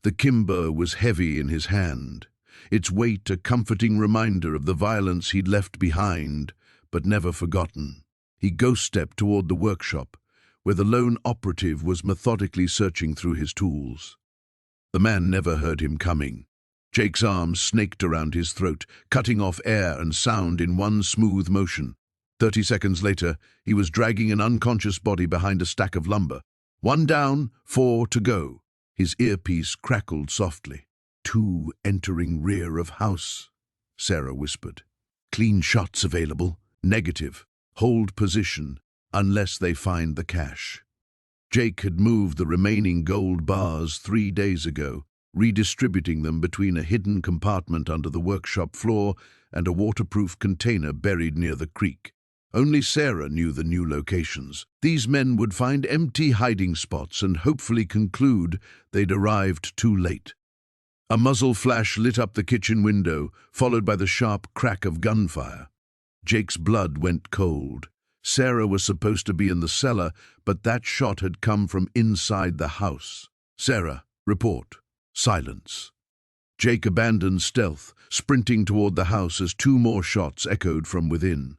The kimber was heavy in his hand, its weight a comforting reminder of the violence he'd left behind, but never forgotten. He ghost-stepped toward the workshop, where the lone operative was methodically searching through his tools. The man never heard him coming. Jake's arms snaked around his throat, cutting off air and sound in one smooth motion. 30 seconds later, he was dragging an unconscious body behind a stack of lumber. 1 down, 4 to go. His earpiece crackled softly. 2 entering rear of house, Sarah whispered. Clean shots available. Negative. Hold position, unless they find the cache. Jake had moved the remaining gold bars 3 days ago, redistributing them between a hidden compartment under the workshop floor and a waterproof container buried near the creek. Only Sarah knew the new locations. These men would find empty hiding spots and hopefully conclude they'd arrived too late. A muzzle flash lit up the kitchen window, followed by the sharp crack of gunfire. Jake's blood went cold. Sarah was supposed to be in the cellar, but that shot had come from inside the house. Sarah, report. Silence. Jake abandoned stealth, sprinting toward the house as 2 more shots echoed from within.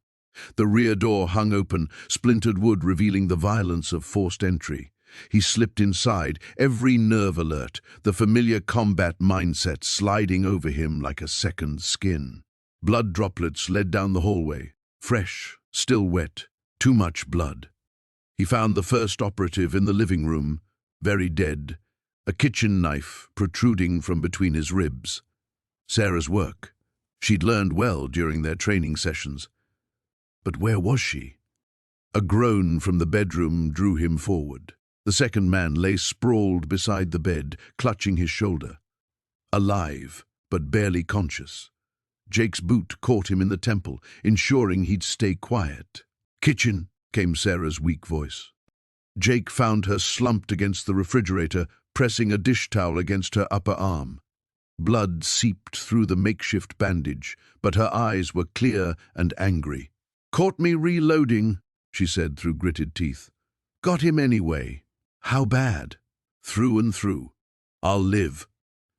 The rear door hung open, splintered wood revealing the violence of forced entry. He slipped inside, every nerve alert, the familiar combat mindset sliding over him like a second skin. Blood droplets led down the hallway, fresh, still wet, too much blood. He found the first operative in the living room, very dead, a kitchen knife protruding from between his ribs. Sarah's work. She'd learned well during their training sessions. But where was she? A groan from the bedroom drew him forward. The second man lay sprawled beside the bed, clutching his shoulder. Alive, but barely conscious. Jake's boot caught him in the temple, ensuring he'd stay quiet. "Kitchen," came Sarah's weak voice. Jake found her slumped against the refrigerator, pressing a dish towel against her upper arm. Blood seeped through the makeshift bandage, but her eyes were clear and angry. "Caught me reloading," she said through gritted teeth. "Got him anyway." "How bad?" "Through and through. I'll live."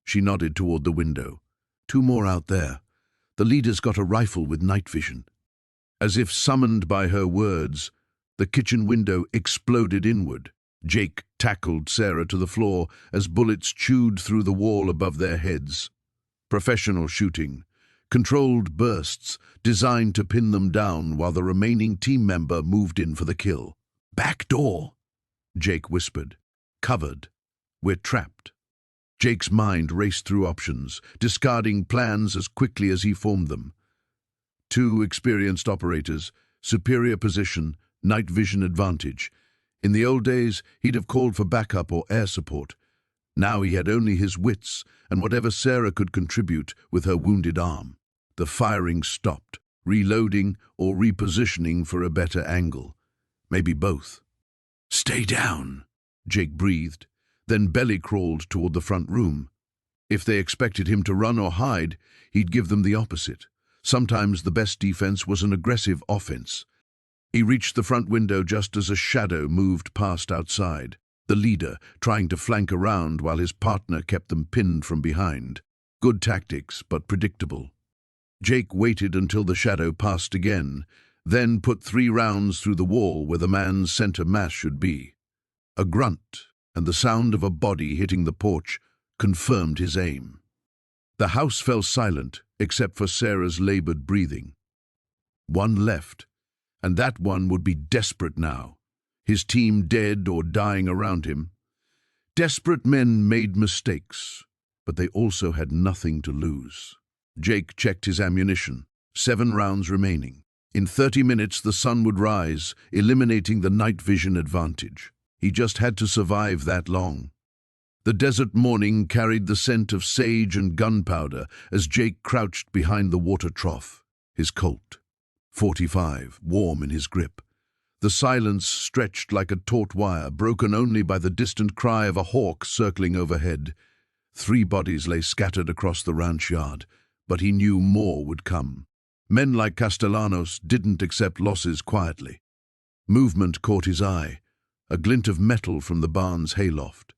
She nodded toward the window. "Two more out there. The leader's got a rifle with night vision." As if summoned by her words, the kitchen window exploded inward. Jake tackled Sarah to the floor as bullets chewed through the wall above their heads. Professional shooting. Controlled bursts, designed to pin them down while the remaining team member moved in for the kill. "Back door," Jake whispered. "Covered. We're trapped." Jake's mind raced through options, discarding plans as quickly as he formed them. Two experienced operators, superior position, night vision advantage. In the old days, he'd have called for backup or air support. Now he had only his wits and whatever Sarah could contribute with her wounded arm. The firing stopped, reloading or repositioning for a better angle. Maybe both. "Stay down," Jake breathed, then belly-crawled toward the front room. If they expected him to run or hide, he'd give them the opposite. Sometimes the best defense was an aggressive offense. He reached the front window just as a shadow moved past outside, the leader trying to flank around while his partner kept them pinned from behind. Good tactics, but predictable. Jake waited until the shadow passed again, then put 3 rounds through the wall where the man's center mass should be. A grunt and the sound of a body hitting the porch confirmed his aim. The house fell silent, except for Sarah's labored breathing. One left, and that one would be desperate now, his team dead or dying around him. Desperate men made mistakes, but they also had nothing to lose. Jake checked his ammunition, 7 rounds remaining. In 30 minutes the sun would rise, eliminating the night vision advantage. He just had to survive that long. The desert morning carried the scent of sage and gunpowder as Jake crouched behind the water trough, his Colt, .45, warm in his grip. The silence stretched like a taut wire, broken only by the distant cry of a hawk circling overhead. 3 bodies lay scattered across the ranch yard, but he knew more would come. Men like Castellanos didn't accept losses quietly. Movement caught his eye, a glint of metal from the barn's hayloft.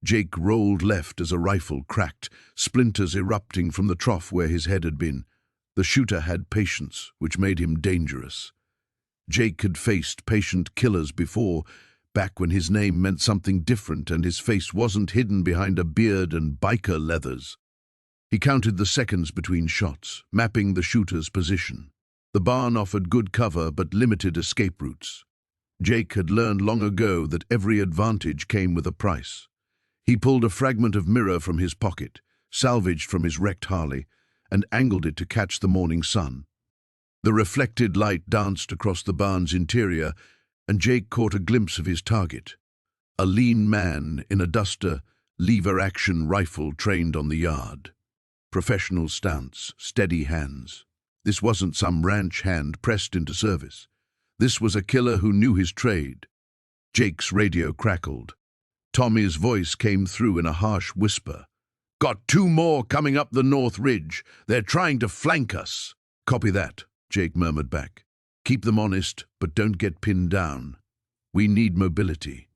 Jake rolled left as a rifle cracked, splinters erupting from the trough where his head had been. The shooter had patience, which made him dangerous. Jake had faced patient killers before, back when his name meant something different and his face wasn't hidden behind a beard and biker leathers. He counted the seconds between shots, mapping the shooter's position. The barn offered good cover but limited escape routes. Jake had learned long ago that every advantage came with a price. He pulled a fragment of mirror from his pocket, salvaged from his wrecked Harley, and angled it to catch the morning sun. The reflected light danced across the barn's interior, and Jake caught a glimpse of his target. A lean man in a duster, lever-action rifle trained on the yard. Professional stance, steady hands. This wasn't some ranch hand pressed into service. This was a killer who knew his trade. Jake's radio crackled. Tommy's voice came through in a harsh whisper. "Got 2 more coming up the North Ridge. They're trying to flank us." "Copy that," Jake murmured back. "Keep them honest, but don't get pinned down. We need mobility."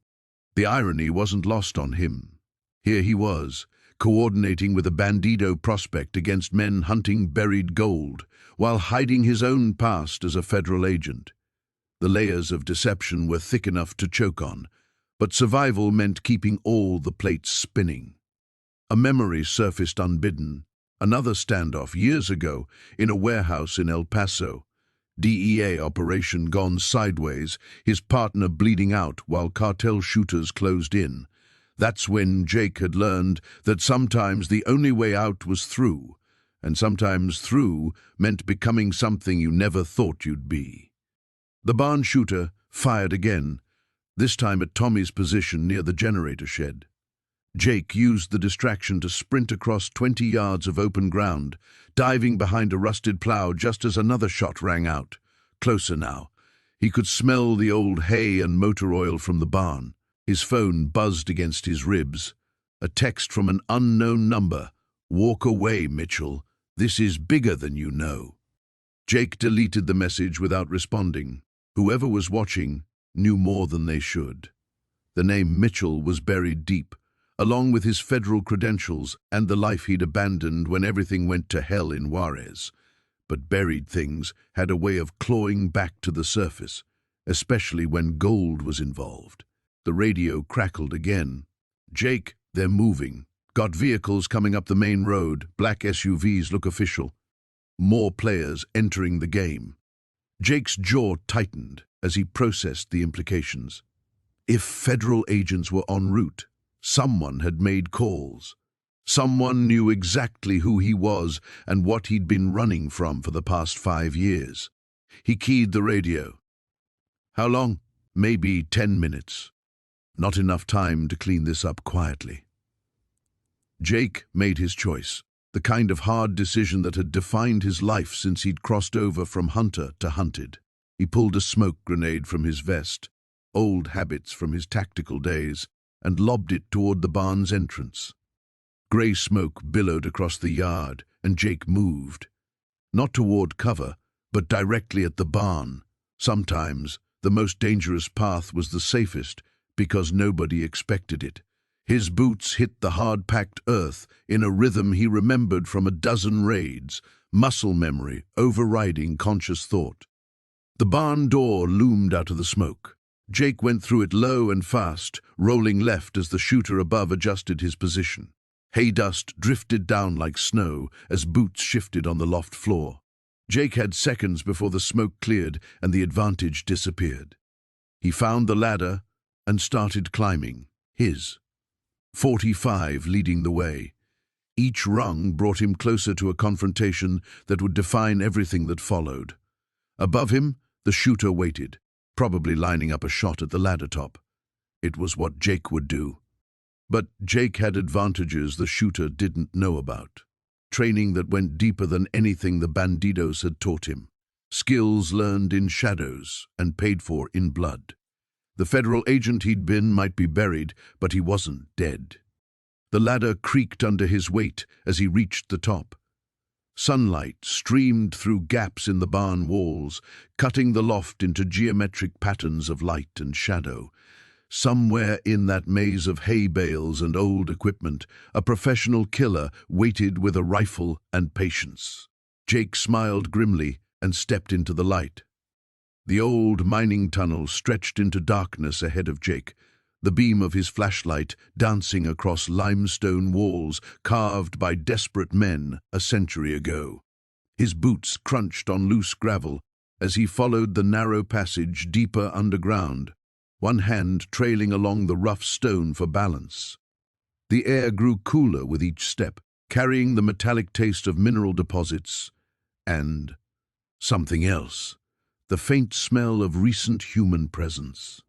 The irony wasn't lost on him. Here he was, coordinating with a Bandido prospect against men hunting buried gold, while hiding his own past as a federal agent. The layers of deception were thick enough to choke on, but survival meant keeping all the plates spinning. A memory surfaced unbidden. Another standoff years ago in a warehouse in El Paso. DEA operation gone sideways, his partner bleeding out while cartel shooters closed in. That's when Jake had learned that sometimes the only way out was through, and sometimes through meant becoming something you never thought you'd be. The barn shooter fired again, this time at Tommy's position near the generator shed. Jake used the distraction to sprint across 20 yards of open ground, diving behind a rusted plow just as another shot rang out. Closer now. He could smell the old hay and motor oil from the barn. His phone buzzed against his ribs. A text from an unknown number. "Walk away, Mitchell. This is bigger than you know." Jake deleted the message without responding. Whoever was watching knew more than they should. The name Mitchell was buried deep, along with his federal credentials and the life he'd abandoned when everything went to hell in Juarez. But buried things had a way of clawing back to the surface, especially when gold was involved. The radio crackled again. "Jake, they're moving. Got vehicles coming up the main road. Black SUVs look official. More players entering the game." Jake's jaw tightened as he processed the implications. If federal agents were en route, someone had made calls. Someone knew exactly who he was and what he'd been running from for the past 5 years. He keyed the radio. "How long?" "Maybe 10 minutes. Not enough time to clean this up quietly." Jake made his choice, the kind of hard decision that had defined his life since he'd crossed over from hunter to hunted. He pulled a smoke grenade from his vest, old habits from his tactical days, and lobbed it toward the barn's entrance. Grey smoke billowed across the yard, and Jake moved. Not toward cover, but directly at the barn. Sometimes the most dangerous path was the safest, because nobody expected it. His boots hit the hard-packed earth in a rhythm he remembered from a dozen raids, muscle memory overriding conscious thought. The barn door loomed out of the smoke. Jake went through it low and fast, rolling left as the shooter above adjusted his position. Hay dust drifted down like snow as boots shifted on the loft floor. Jake had seconds before the smoke cleared and the advantage disappeared. He found the ladder and started climbing, his. 45 leading the way. Each rung brought him closer to a confrontation that would define everything that followed. Above him, the shooter waited, probably lining up a shot at the ladder top. It was what Jake would do. But Jake had advantages the shooter didn't know about. Training that went deeper than anything the Bandidos had taught him. Skills learned in shadows and paid for in blood. The federal agent he'd been might be buried, but he wasn't dead. The ladder creaked under his weight as he reached the top. Sunlight streamed through gaps in the barn walls, cutting the loft into geometric patterns of light and shadow. Somewhere in that maze of hay bales and old equipment, a professional killer waited with a rifle and patience. Jake smiled grimly and stepped into the light. The old mining tunnel stretched into darkness ahead of Jake, the beam of his flashlight dancing across limestone walls carved by desperate men a century ago. His boots crunched on loose gravel as he followed the narrow passage deeper underground, one hand trailing along the rough stone for balance. The air grew cooler with each step, carrying the metallic taste of mineral deposits and something else. The faint smell of recent human presence.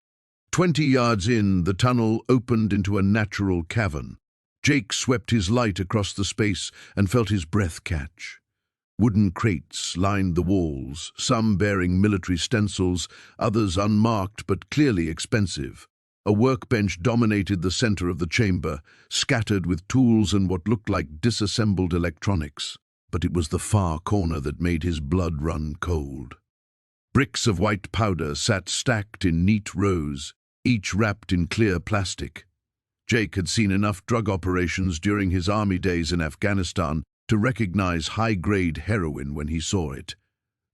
20 yards in, the tunnel opened into a natural cavern. Jake swept his light across the space and felt his breath catch. Wooden crates lined the walls, some bearing military stencils, others unmarked but clearly expensive. A workbench dominated the center of the chamber, scattered with tools and what looked like disassembled electronics. But it was the far corner that made his blood run cold. Bricks of white powder sat stacked in neat rows, each wrapped in clear plastic. Jake had seen enough drug operations during his army days in Afghanistan to recognize high-grade heroin when he saw it.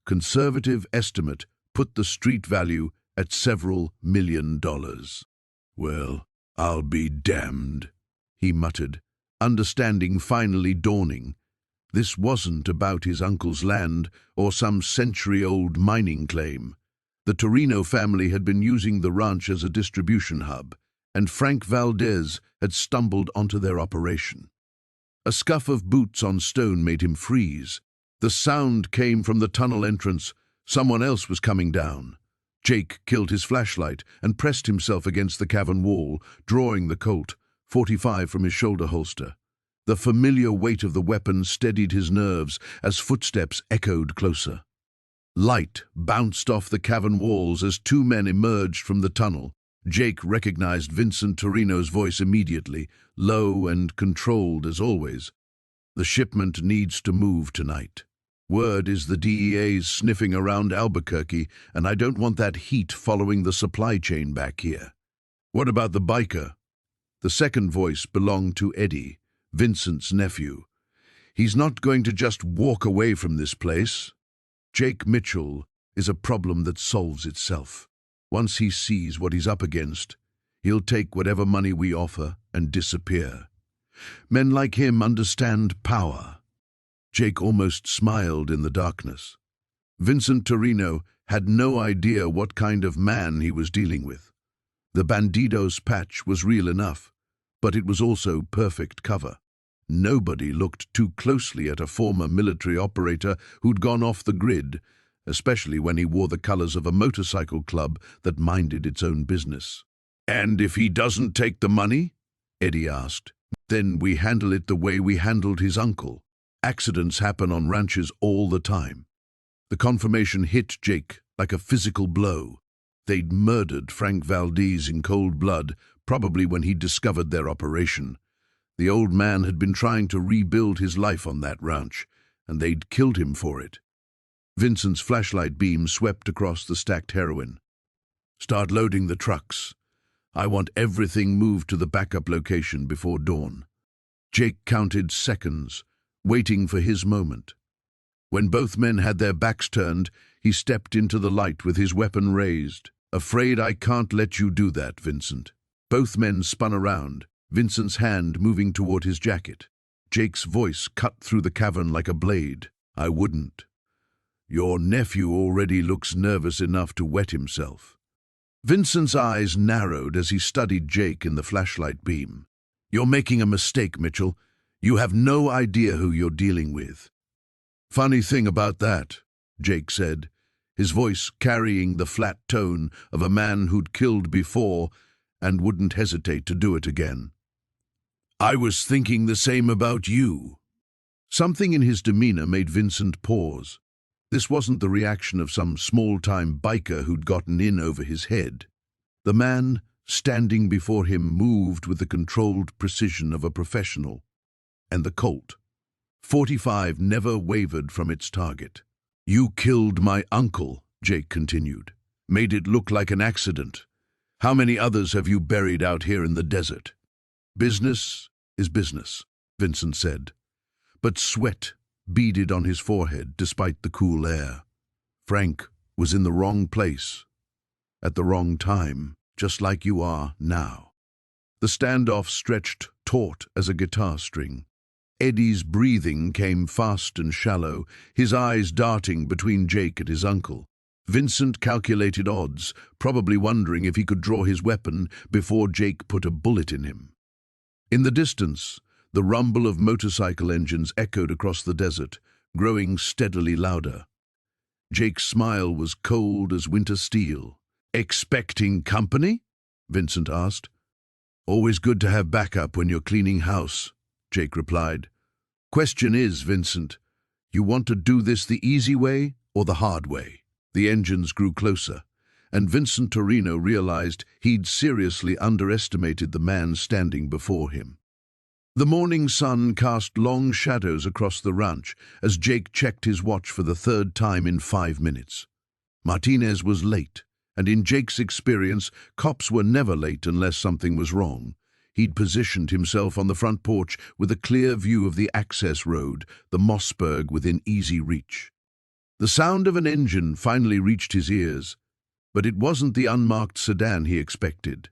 Conservative estimate put the street value at several $1 million. "Well, I'll be damned," he muttered, understanding finally dawning. This wasn't about his uncle's land or some century-old mining claim. The Torino family had been using the ranch as a distribution hub, and Frank Valdez had stumbled onto their operation. A scuff of boots on stone made him freeze. The sound came from the tunnel entrance. Someone else was coming down. Jake killed his flashlight and pressed himself against the cavern wall, drawing the Colt .45 from his shoulder holster. The familiar weight of the weapon steadied his nerves as footsteps echoed closer. Light bounced off the cavern walls as two men emerged from the tunnel. Jake recognized Vincent Torino's voice immediately, low and controlled as always. "The shipment needs to move tonight. Word is the DEA's sniffing around Albuquerque, and I don't want that heat following the supply chain back here." "What about the biker?" The second voice belonged to Eddie, Vincent's nephew. "He's not going to just walk away from this place." Jake Mitchell is a problem that solves itself. Once he sees what he's up against, he'll take whatever money we offer and disappear. Men like him understand power. Jake almost smiled in the darkness. Vincent Torino had no idea what kind of man he was dealing with. The Bandidos patch was real enough, but it was also perfect cover. Nobody looked too closely at a former military operator who'd gone off the grid, especially when he wore the colors of a motorcycle club that minded its own business. "And if he doesn't take the money?" Eddie asked. "Then we handle it the way we handled his uncle. Accidents happen on ranches all the time." The confirmation hit Jake like a physical blow. They'd murdered Frank Valdez in cold blood, probably when he discovered their operation. The old man had been trying to rebuild his life on that ranch, and they'd killed him for it. Vincent's flashlight beam swept across the stacked heroin. "Start loading the trucks. I want everything moved to the backup location before dawn." Jake counted seconds, waiting for his moment. When both men had their backs turned, he stepped into the light with his weapon raised. "Afraid I can't let you do that, Vincent." Both men spun around, Vincent's hand moving toward his jacket. Jake's voice cut through the cavern like a blade. "I wouldn't. Your nephew already looks nervous enough to wet himself." Vincent's eyes narrowed as he studied Jake in the flashlight beam. "You're making a mistake, Mitchell. You have no idea who you're dealing with." "Funny thing about that," Jake said, his voice carrying the flat tone of a man who'd killed before and wouldn't hesitate to do it again. "I was thinking the same about you." Something in his demeanor made Vincent pause. This wasn't the reaction of some small-time biker who'd gotten in over his head. The man standing before him moved with the controlled precision of a professional. And the Colt .45 never wavered from its target. "You killed my uncle," Jake continued. "Made it look like an accident. How many others have you buried out here in the desert?" "Business is business," Vincent said. But sweat beaded on his forehead despite the cool air. Frank was in the wrong place, at the wrong time, just like you are now. The standoff stretched taut as a guitar string. Eddie's breathing came fast and shallow, his eyes darting between Jake and his uncle. Vincent calculated odds, probably wondering if he could draw his weapon before Jake put a bullet in him. In the distance, the rumble of motorcycle engines echoed across the desert, growing steadily louder. Jake's smile was cold as winter steel. "Expecting company?" Vincent asked. "Always good to have backup when you're cleaning house," Jake replied. "Question is, Vincent, you want to do this the easy way or the hard way?" The engines grew closer, and Vincent Torino realized he'd seriously underestimated the man standing before him. The morning sun cast long shadows across the ranch as Jake checked his watch for the third time in 5 minutes. Martinez was late, and in Jake's experience, cops were never late unless something was wrong. He'd positioned himself on the front porch with a clear view of the access road, the Mossberg within easy reach. The sound of an engine finally reached his ears, but it wasn't the unmarked sedan he expected.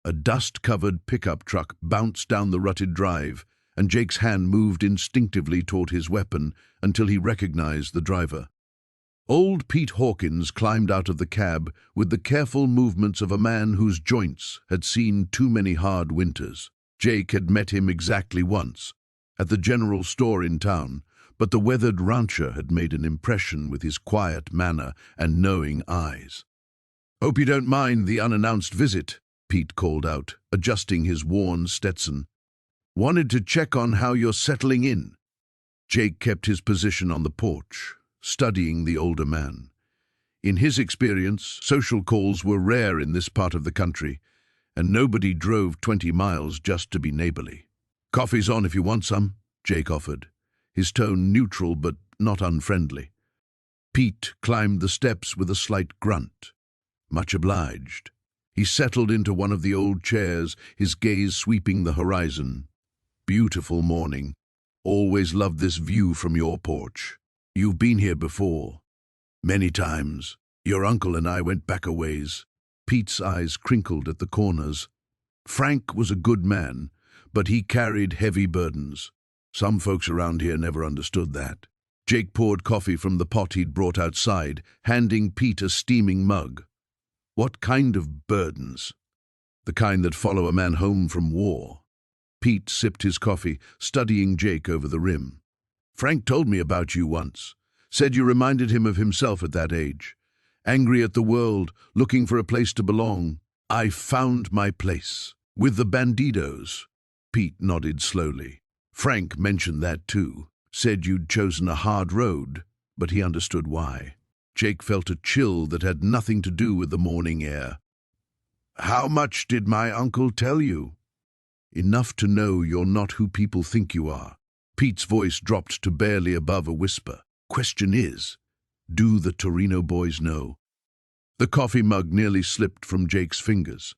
A dust-covered pickup truck bounced down the rutted drive, and Jake's hand moved instinctively toward his weapon until he recognized the driver. Old Pete Hawkins climbed out of the cab with the careful movements of a man whose joints had seen too many hard winters. Jake had met him exactly once, at the general store in town, but the weathered rancher had made an impression with his quiet manner and knowing eyes. "Hope you don't mind the unannounced visit," Pete called out, adjusting his worn Stetson. "Wanted to check on how you're settling in." Jake kept his position on the porch, studying the older man. In his experience, social calls were rare in this part of the country, and nobody drove 20 miles just to be neighborly. "Coffee's on if you want some," Jake offered, his tone neutral but not unfriendly. Pete climbed the steps with a slight grunt. "Much obliged." He settled into one of the old chairs, his gaze sweeping the horizon. "Beautiful morning. Always loved this view from your porch. You've been here before." "Many times. Your uncle and I went back a ways." Pete's eyes crinkled at the corners. Frank was a good man, but he carried heavy burdens. Some folks around here never understood that. Jake poured coffee from the pot he'd brought outside, handing Pete a steaming mug. "What kind of burdens?" "The kind that follow a man home from war." Pete sipped his coffee, studying Jake over the rim. "Frank told me about you once. Said you reminded him of himself at that age. Angry at the world, looking for a place to belong. I found my place. With the Bandidos." Pete nodded slowly. "Frank mentioned that too. Said you'd chosen a hard road, but he understood why." Jake felt a chill that had nothing to do with the morning air. "How much did my uncle tell you?" "Enough to know you're not who people think you are." Pete's voice dropped to barely above a whisper. "Question is, do the Torino boys know?" The coffee mug nearly slipped from Jake's fingers.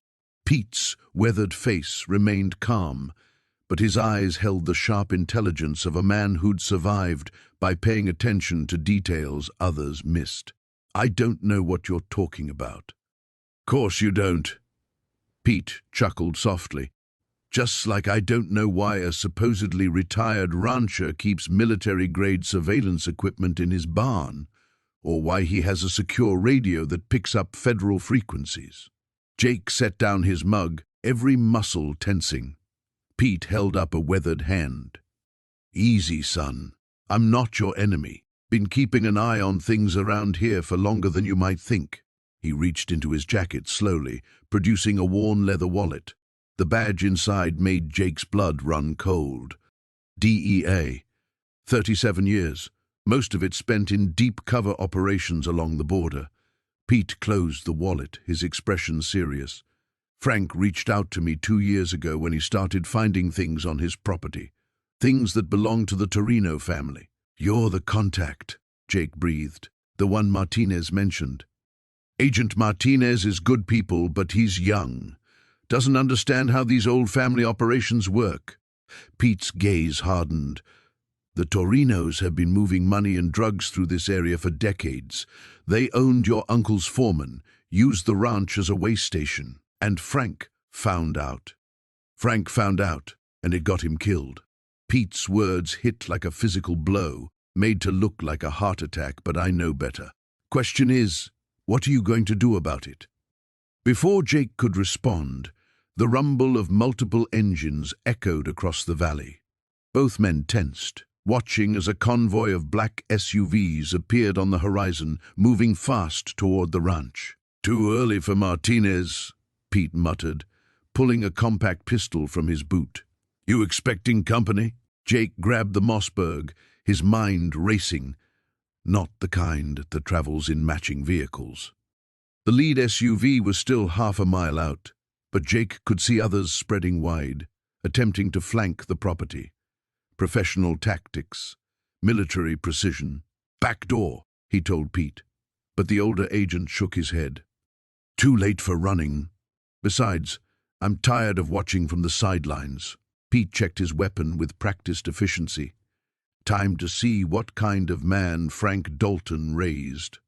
Pete's weathered face remained calm, but his eyes held the sharp intelligence of a man who'd survived by paying attention to details others missed. "I don't know what you're talking about." "Course you don't." Pete chuckled softly. "Just like I don't know why a supposedly retired rancher keeps military-grade surveillance equipment in his barn, or why he has a secure radio that picks up federal frequencies." Jake set down his mug, every muscle tensing. Pete held up a weathered hand. "Easy, son. I'm not your enemy. Been keeping an eye on things around here for longer than you might think." He reached into his jacket slowly, producing a worn leather wallet. The badge inside made Jake's blood run cold. DEA. 37 years, most of it spent in deep cover operations along the border. Pete closed the wallet, his expression serious. "Frank reached out to me 2 years ago when he started finding things on his property. Things that belong to the Torino family." "You're the contact," Jake breathed, "the one Martinez mentioned." "Agent Martinez is good people, but he's young. Doesn't understand how these old family operations work." Pete's gaze hardened. "The Torinos have been moving money and drugs through this area for decades. They owned your uncle's foreman, used the ranch as a way station, and Frank found out. Frank found out, and it got him killed." Pete's words hit like a physical blow, made to look like a heart attack, but I know better. "Question is, what are you going to do about it?" Before Jake could respond, the rumble of multiple engines echoed across the valley. Both men tensed, watching as a convoy of black SUVs appeared on the horizon, moving fast toward the ranch. "Too early for Martinez," Pete muttered, pulling a compact pistol from his boot. "You expecting company?" Jake grabbed the Mossberg, his mind racing, not the kind that travels in matching vehicles. The lead SUV was still half a mile out, but Jake could see others spreading wide, attempting to flank the property. Professional tactics, military precision. "Back door," he told Pete, but the older agent shook his head. "Too late for running. Besides, I'm tired of watching from the sidelines." Pete checked his weapon with practiced efficiency. Time to see what kind of man Frank Dalton raised.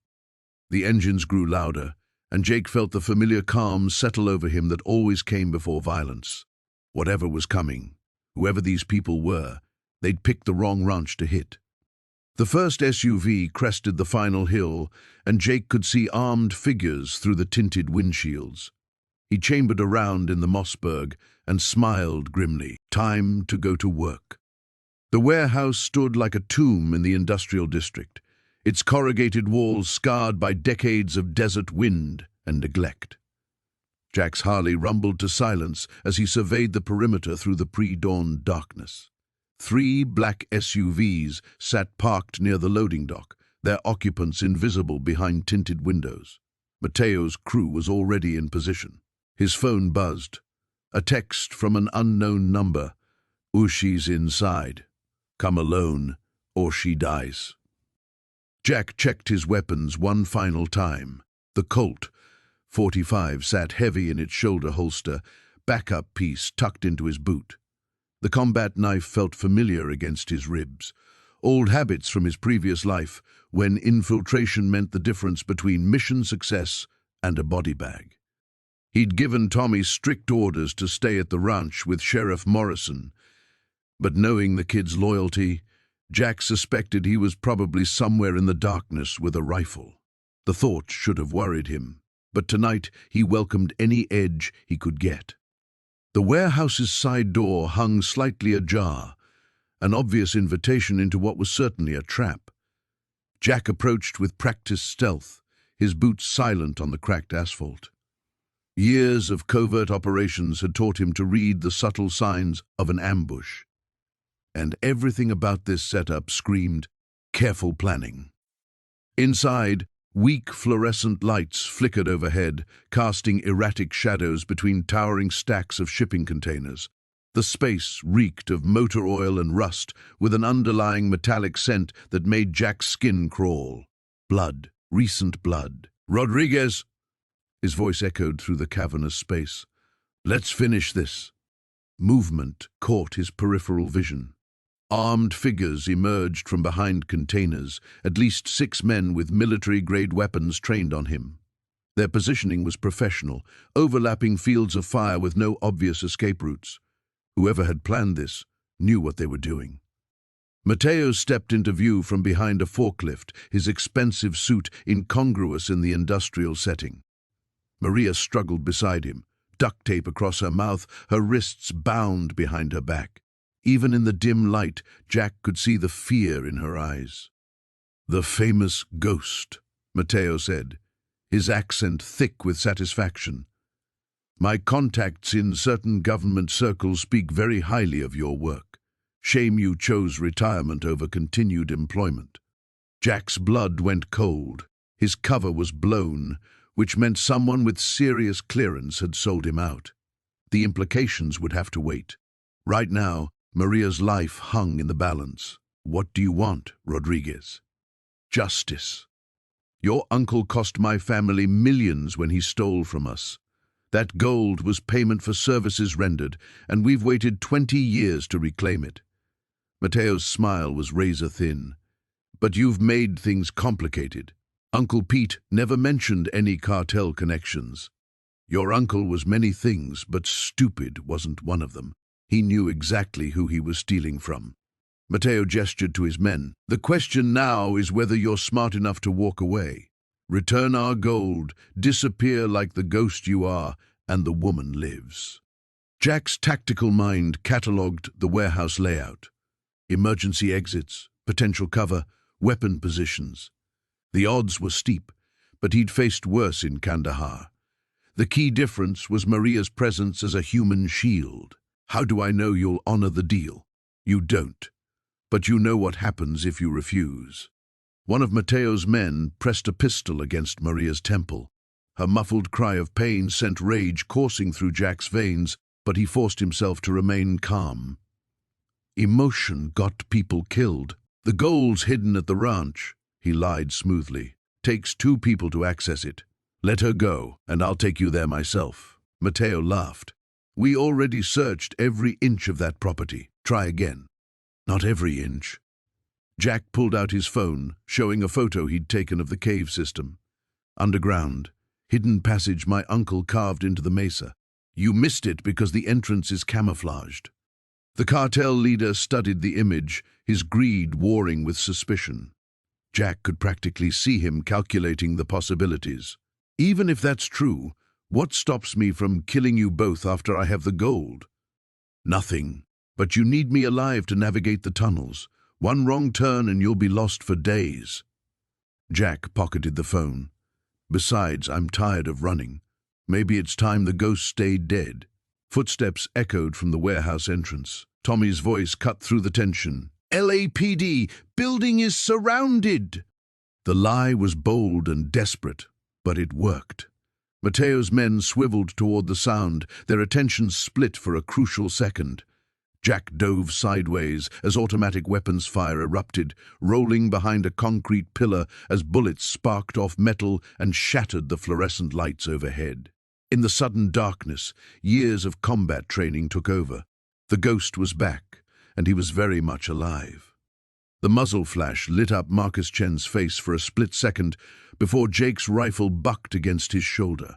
The engines grew louder, and Jake felt the familiar calm settle over him that always came before violence. Whatever was coming, whoever these people were, they'd picked the wrong ranch to hit. The first SUV crested the final hill, and Jake could see armed figures through the tinted windshields. He chambered around in the Mossberg and smiled grimly. Time to go to work. The warehouse stood like a tomb in the industrial district, its corrugated walls scarred by decades of desert wind and neglect. Jack's Harley rumbled to silence as he surveyed the perimeter through the pre-dawn darkness. 3 black SUVs sat parked near the loading dock, their occupants invisible behind tinted windows. Mateo's crew was already in position. His phone buzzed. A text from an unknown number. "Ushi's inside. Come alone, or she dies." Jack checked his weapons one final time. The Colt .45 sat heavy in its shoulder holster, backup piece tucked into his boot. The combat knife felt familiar against his ribs. Old habits from his previous life, when infiltration meant the difference between mission success and a body bag. He'd given Tommy strict orders to stay at the ranch with Sheriff Morrison, but knowing the kid's loyalty, Jack suspected he was probably somewhere in the darkness with a rifle. The thought should have worried him, but tonight he welcomed any edge he could get. The warehouse's side door hung slightly ajar, an obvious invitation into what was certainly a trap. Jack approached with practiced stealth, his boots silent on the cracked asphalt. Years of covert operations had taught him to read the subtle signs of an ambush. And everything about this setup screamed careful planning. Inside, weak fluorescent lights flickered overhead, casting erratic shadows between towering stacks of shipping containers. The space reeked of motor oil and rust, with an underlying metallic scent that made Jack's skin crawl. Blood, recent blood. "Rodriguez!" His voice echoed through the cavernous space. "Let's finish this." Movement caught his peripheral vision. Armed figures emerged from behind containers, at least 6 men with military-grade weapons trained on him. Their positioning was professional, overlapping fields of fire with no obvious escape routes. Whoever had planned this knew what they were doing. Mateo stepped into view from behind a forklift, his expensive suit incongruous in the industrial setting. Maria struggled beside him, duct tape across her mouth, her wrists bound behind her back. Even in the dim light, Jack could see the fear in her eyes. "The famous ghost," Mateo said, his accent thick with satisfaction. "My contacts in certain government circles speak very highly of your work. Shame you chose retirement over continued employment." Jack's blood went cold. His cover was blown, which meant someone with serious clearance had sold him out. The implications would have to wait. Right now, Maria's life hung in the balance. "What do you want, Rodriguez?" "Justice. Your uncle cost my family millions when he stole from us. That gold was payment for services rendered, and we've waited 20 years to reclaim it." Mateo's smile was razor-thin. "But you've made things complicated. Uncle Pete never mentioned any cartel connections. Your uncle was many things, but stupid wasn't one of them. He knew exactly who he was stealing from." Mateo gestured to his men. "The question now is whether you're smart enough to walk away. Return our gold, disappear like the ghost you are, and the woman lives." Jack's tactical mind catalogued the warehouse layout. Emergency exits, potential cover, weapon positions. The odds were steep, but he'd faced worse in Kandahar. The key difference was Maria's presence as a human shield. "How do I know you'll honor the deal?" "You don't. But you know what happens if you refuse." One of Mateo's men pressed a pistol against Maria's temple. Her muffled cry of pain sent rage coursing through Jack's veins, but he forced himself to remain calm. "Emotion got people killed. The gold's hidden at the ranch," he lied smoothly. "Takes 2 people to access it. Let her go, and I'll take you there myself." Mateo laughed. "We already searched every inch of that property. Try again." "Not every inch." Jack pulled out his phone, showing a photo he'd taken of the cave system. "Underground. Hidden passage my uncle carved into the mesa. You missed it because the entrance is camouflaged." The cartel leader studied the image, his greed warring with suspicion. Jack could practically see him calculating the possibilities. "Even if that's true, what stops me from killing you both after I have the gold?" "Nothing." But you need me alive to navigate the tunnels. One wrong turn and you'll be lost for days. Jack pocketed the phone. Besides, I'm tired of running. Maybe it's time the ghost stayed dead. Footsteps echoed from the warehouse entrance. Tommy's voice cut through the tension. LAPD, building is surrounded! The lie was bold and desperate, but it worked. Mateo's men swiveled toward the sound, their attention split for a crucial second. Jack dove sideways as automatic weapons fire erupted, rolling behind a concrete pillar as bullets sparked off metal and shattered the fluorescent lights overhead. In the sudden darkness, years of combat training took over. The ghost was back, and he was very much alive. The muzzle flash lit up Marcus Chen's face for a split second before Jake's rifle bucked against his shoulder.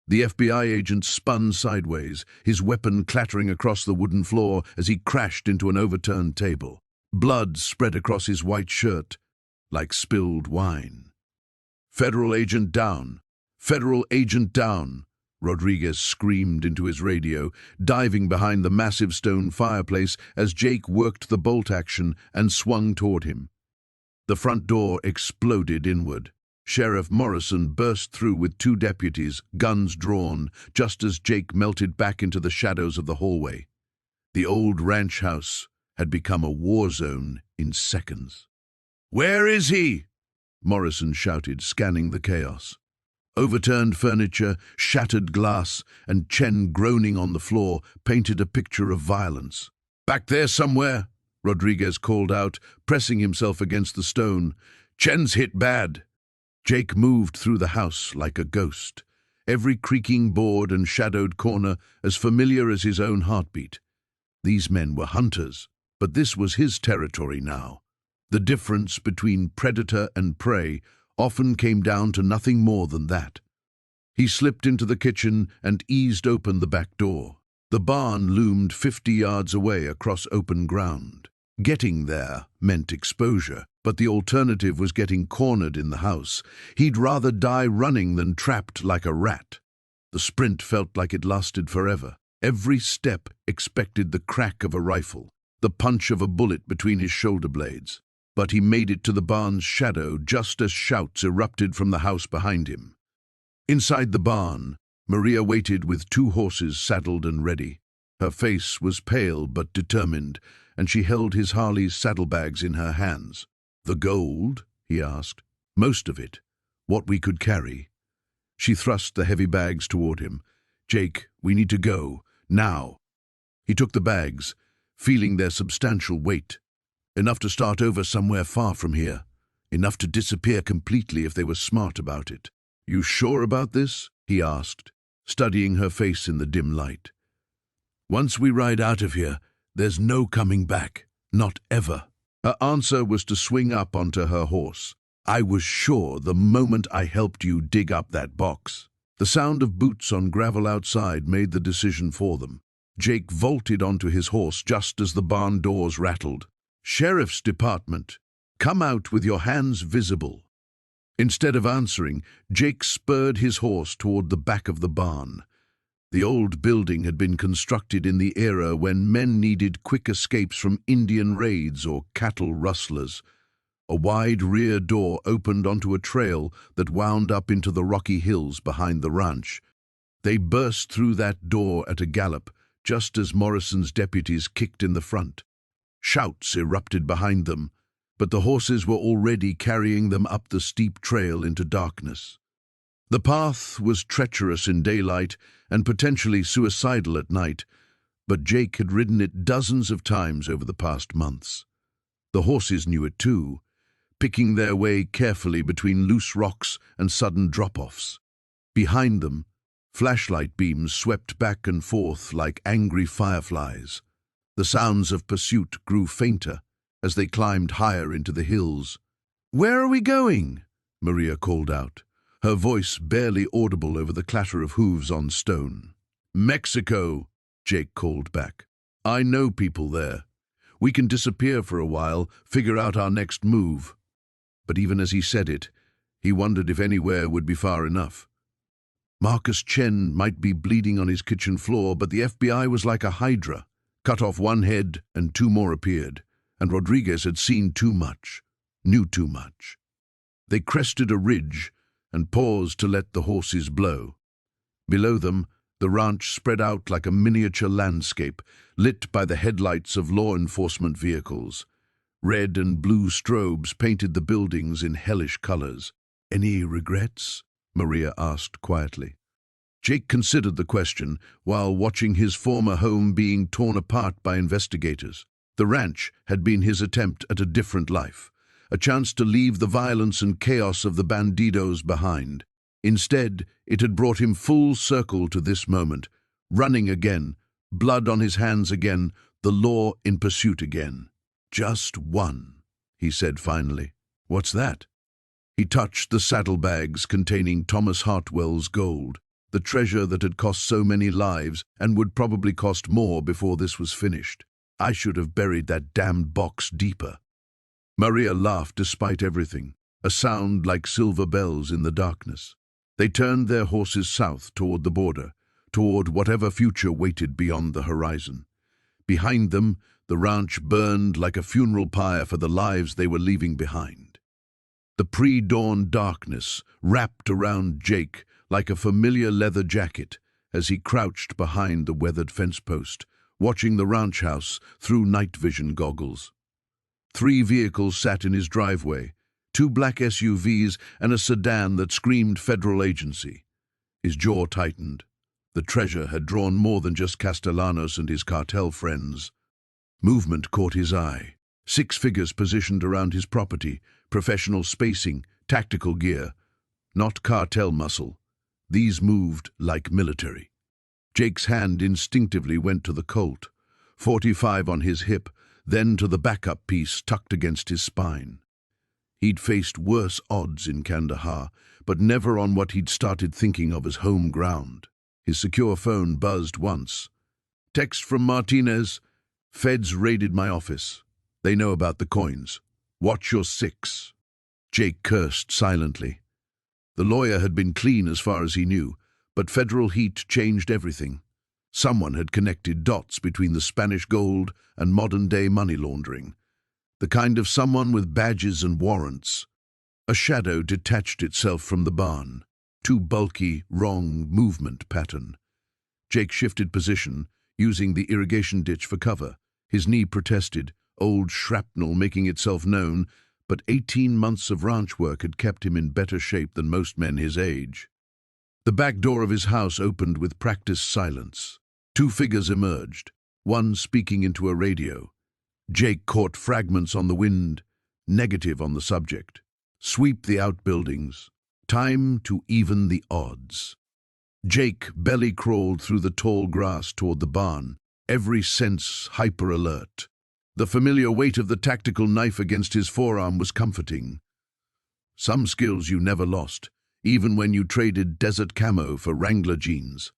The FBI agent spun sideways, his weapon clattering across the wooden floor as he crashed into an overturned table. Blood spread across his white shirt like spilled wine. "Federal agent down! Federal agent down!" Rodriguez screamed into his radio, diving behind the massive stone fireplace as Jake worked the bolt action and swung toward him. The front door exploded inward. Sheriff Morrison burst through with 2 deputies, guns drawn, just as Jake melted back into the shadows of the hallway. The old ranch house had become a war zone in seconds. "Where is he?" Morrison shouted, scanning the chaos. Overturned furniture, shattered glass, and Chen groaning on the floor painted a picture of violence. "Back there somewhere," Rodriguez called out, pressing himself against the stone. "Chen's hit bad." Jake moved through the house like a ghost, every creaking board and shadowed corner as familiar as his own heartbeat. These men were hunters, but this was his territory now. The difference between predator and prey often came down to nothing more than that. He slipped into the kitchen and eased open the back door. The barn loomed 50 yards away across open ground. Getting there meant exposure, but the alternative was getting cornered in the house. He'd rather die running than trapped like a rat. The sprint felt like it lasted forever. Every step expected the crack of a rifle, the punch of a bullet between his shoulder blades. But he made it to the barn's shadow just as shouts erupted from the house behind him. Inside the barn, Maria waited with 2 horses saddled and ready. Her face was pale but determined, and she held his Harley's saddlebags in her hands. "The gold?" he asked. "Most of it. What we could carry." She thrust the heavy bags toward him. "Jake, we need to go. Now." He took the bags, feeling their substantial weight. Enough to start over somewhere far from here. Enough to disappear completely if they were smart about it. "You sure about this?" he asked, studying her face in the dim light. "Once we ride out of here, there's no coming back. Not ever." Her answer was to swing up onto her horse. "I was sure the moment I helped you dig up that box." The sound of boots on gravel outside made the decision for them. Jake vaulted onto his horse just as the barn doors rattled. "Sheriff's Department, come out with your hands visible." Instead of answering, Jake spurred his horse toward the back of the barn. The old building had been constructed in the era when men needed quick escapes from Indian raids or cattle rustlers. A wide rear door opened onto a trail that wound up into the rocky hills behind the ranch. They burst through that door at a gallop, just as Morrison's deputies kicked in the front. Shouts erupted behind them, but the horses were already carrying them up the steep trail into darkness. The path was treacherous in daylight and potentially suicidal at night, but Jake had ridden it dozens of times over the past months. The horses knew it too, picking their way carefully between loose rocks and sudden drop-offs. Behind them, flashlight beams swept back and forth like angry fireflies. The sounds of pursuit grew fainter as they climbed higher into the hills. "Where are we going?" Maria called out, her voice barely audible over the clatter of hooves on stone. "Mexico," Jake called back. "I know people there. We can disappear for a while, figure out our next move." But even as he said it, he wondered if anywhere would be far enough. Marcus Chen might be bleeding on his kitchen floor, but the FBI was like a hydra. Cut off one head and two more appeared, and Rodriguez had seen too much, knew too much. They crested a ridge and paused to let the horses blow. Below them, the ranch spread out like a miniature landscape, lit by the headlights of law enforcement vehicles. Red and blue strobes painted the buildings in hellish colors. "Any regrets?" Maria asked quietly. Jake considered the question while watching his former home being torn apart by investigators. The ranch had been his attempt at a different life, a chance to leave the violence and chaos of the Bandidos behind. Instead, it had brought him full circle to this moment, running again, blood on his hands again, the law in pursuit again. "Just one," he said finally. "What's that?" He touched the saddlebags containing Thomas Hartwell's gold, the treasure that had cost so many lives and would probably cost more before this was finished. "I should have buried that damned box deeper." Maria laughed despite everything, a sound like silver bells in the darkness. They turned their horses south toward the border, toward whatever future waited beyond the horizon. Behind them, the ranch burned like a funeral pyre for the lives they were leaving behind. The pre-dawn darkness wrapped around Jake like a familiar leather jacket as he crouched behind the weathered fence post, watching the ranch house through night vision goggles. 3 vehicles sat in his driveway, 2 black SUVs and a sedan that screamed federal agency. His jaw tightened. The treasure had drawn more than just Castellanos and his cartel friends. Movement caught his eye. 6 figures positioned around his property, professional spacing, tactical gear. Not cartel muscle. These moved like military. Jake's hand instinctively went to the Colt, 45 on his hip, then to the backup piece tucked against his spine. He'd faced worse odds in Kandahar, but never on what he'd started thinking of as home ground. His secure phone buzzed once. "Text from Martinez. Feds raided my office. They know about the coins. Watch your 6. Jake cursed silently. The lawyer had been clean as far as he knew, but federal heat changed everything. Someone had connected dots between the Spanish gold and modern-day money laundering. The kind of someone with badges and warrants. A shadow detached itself from the barn. Too bulky, wrong movement pattern. Jake shifted position, using the irrigation ditch for cover. His knee protested, old shrapnel making itself known, but 18 months of ranch work had kept him in better shape than most men his age. The back door of his house opened with practiced silence. 2 figures emerged, one speaking into a radio. Jake caught fragments on the wind, negative on the subject. "Sweep the outbuildings. Time to even the odds." Jake belly crawled through the tall grass toward the barn, every sense hyper-alert. The familiar weight of the tactical knife against his forearm was comforting. Some skills you never lost, even when you traded desert camo for Wrangler jeans.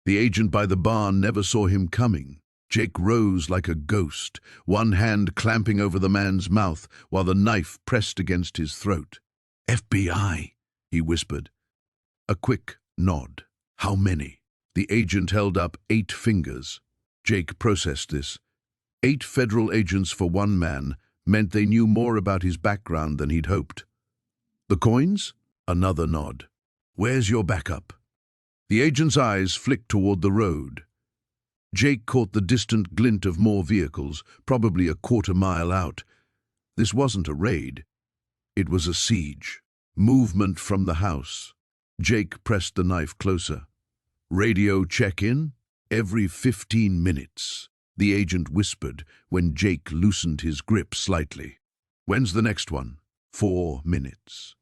The agent by the barn never saw him coming. Jake rose like a ghost, one hand clamping over the man's mouth while the knife pressed against his throat. "FBI," he whispered. A quick nod. "How many?" The agent held up 8 fingers. Jake processed this. 8 federal agents for one man meant they knew more about his background than he'd hoped. "The coins?" Another nod. "Where's your backup?" The agent's eyes flicked toward the road. Jake caught the distant glint of more vehicles, probably a quarter-mile out. This wasn't a raid. It was a siege. Movement from the house. Jake pressed the knife closer. "Radio check-in? Every 15 minutes. The agent whispered when Jake loosened his grip slightly. "When's the next one?" 4 minutes.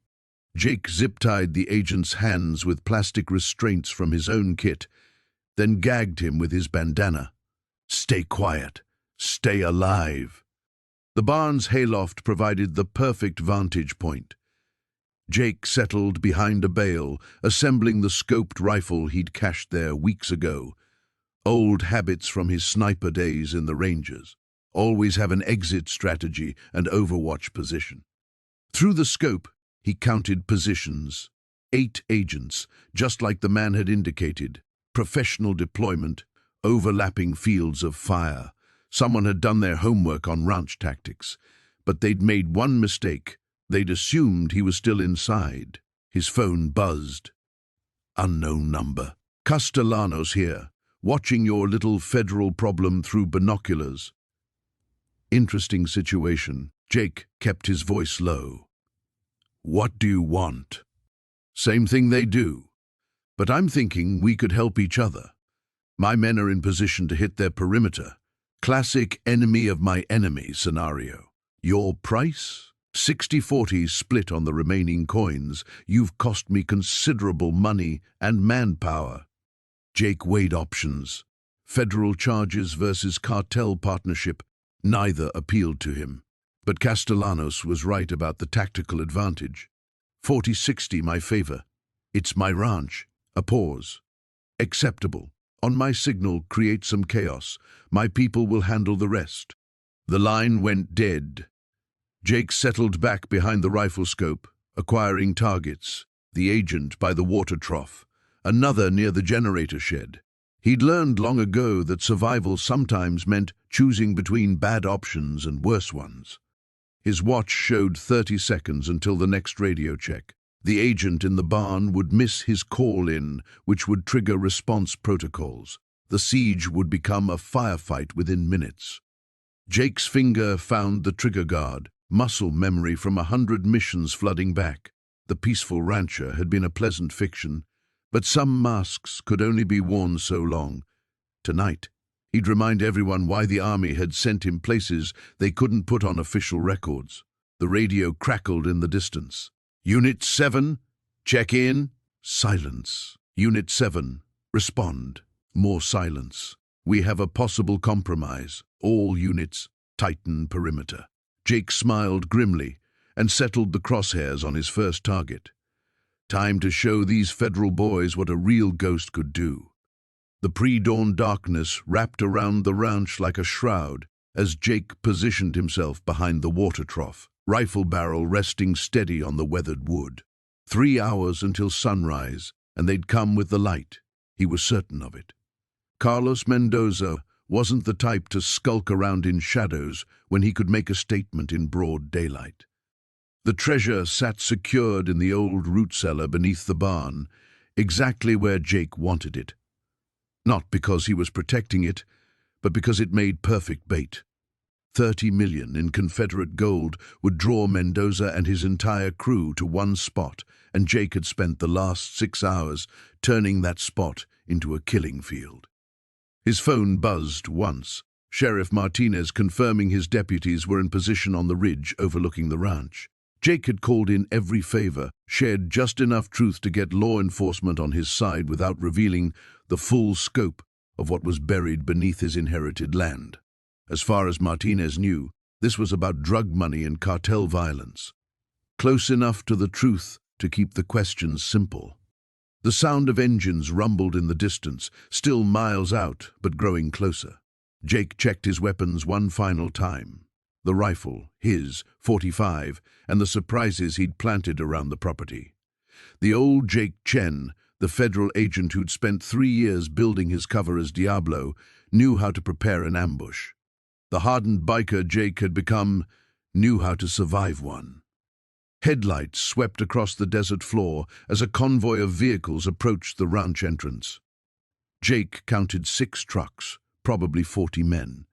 Jake zip-tied the agent's hands with plastic restraints from his own kit, then gagged him with his bandana. "Stay quiet. Stay alive." The barn's hayloft provided the perfect vantage point. Jake settled behind a bale, assembling the scoped rifle he'd cached there weeks ago. Old habits from his sniper days in the Rangers. Always have an exit strategy and overwatch position. Through the scope, he counted positions. 8 agents, just like the man had indicated. Professional deployment, overlapping fields of fire. Someone had done their homework on ranch tactics, but they'd made one mistake. They'd assumed he was still inside. His phone buzzed. Unknown number. Castellanos here, watching your little federal problem through binoculars. Interesting situation. Jake kept his voice low. What do you want? Same thing they do. But I'm thinking we could help each other. My men are in position to hit their perimeter. Classic enemy of my enemy scenario. Your price? 60-40 split on the remaining coins. You've cost me considerable money and manpower. Jake weighed options. Federal charges versus cartel partnership. Neither appealed to him. But Castellanos was right about the tactical advantage. 40-60 my favor. It's my ranch. A pause. Acceptable. On my signal, create some chaos. My people will handle the rest. The line went dead. Jake settled back behind the rifle scope, acquiring targets. The agent by the water trough. Another near the generator shed. He'd learned long ago that survival sometimes meant choosing between bad options and worse ones. His watch showed 30 seconds until the next radio check. The agent in the barn would miss his call-in, which would trigger response protocols. The siege would become a firefight within minutes. Jake's finger found the trigger guard, muscle memory from 100 missions flooding back. The peaceful rancher had been a pleasant fiction, but some masks could only be worn so long. Tonight, he'd remind everyone why the army had sent him places they couldn't put on official records. The radio crackled in the distance. Unit 7, check in. Silence. Unit 7, respond. More silence. We have a possible compromise. All units, tighten perimeter. Jake smiled grimly and settled the crosshairs on his first target. Time to show these federal boys what a real ghost could do. The pre-dawn darkness wrapped around the ranch like a shroud as Jake positioned himself behind the water trough, rifle barrel resting steady on the weathered wood. 3 hours until sunrise, and they'd come with the light. He was certain of it. Carlos Mendoza wasn't the type to skulk around in shadows when he could make a statement in broad daylight. The treasure sat secured in the old root cellar beneath the barn, exactly where Jake wanted it. Not because he was protecting it, but because it made perfect bait. 30 million in Confederate gold would draw Mendoza and his entire crew to one spot, and Jake had spent the last 6 hours turning that spot into a killing field. His phone buzzed once, Sheriff Martinez confirming his deputies were in position on the ridge overlooking the ranch. Jake had called in every favor, shared just enough truth to get law enforcement on his side without revealing the full scope of what was buried beneath his inherited land. As far as Martinez knew, this was about drug money and cartel violence. Close enough to the truth to keep the questions simple. The sound of engines rumbled in the distance, still miles out, but growing closer. Jake checked his weapons one final time. The rifle, his, .45, and the surprises he'd planted around the property. The old Jake Chen, the federal agent who'd spent 3 years building his cover as Diablo, knew how to prepare an ambush. The hardened biker Jake had become knew how to survive one. Headlights swept across the desert floor as a convoy of vehicles approached the ranch entrance. Jake counted 6 trucks, probably 40 men.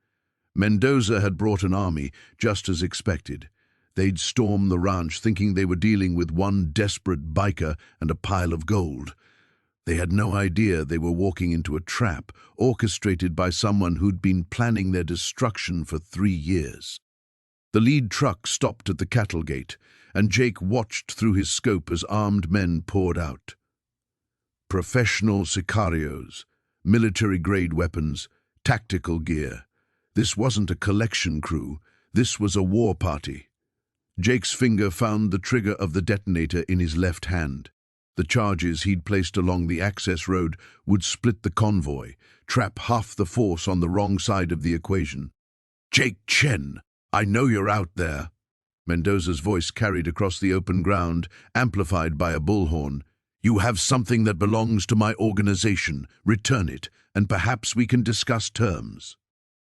Mendoza had brought an army, just as expected. They'd stormed the ranch thinking they were dealing with one desperate biker and a pile of gold. They had no idea they were walking into a trap orchestrated by someone who'd been planning their destruction for 3 years. The lead truck stopped at the cattle gate, and Jake watched through his scope as armed men poured out. Professional sicarios, military-grade weapons, tactical gear. This wasn't a collection crew, this was a war party. Jake's finger found the trigger of the detonator in his left hand. The charges he'd placed along the access road would split the convoy, trap half the force on the wrong side of the equation. "Jake Chen, I know you're out there." Mendoza's voice carried across the open ground, amplified by a bullhorn. You have something that belongs to my organization. Return it, and perhaps we can discuss terms."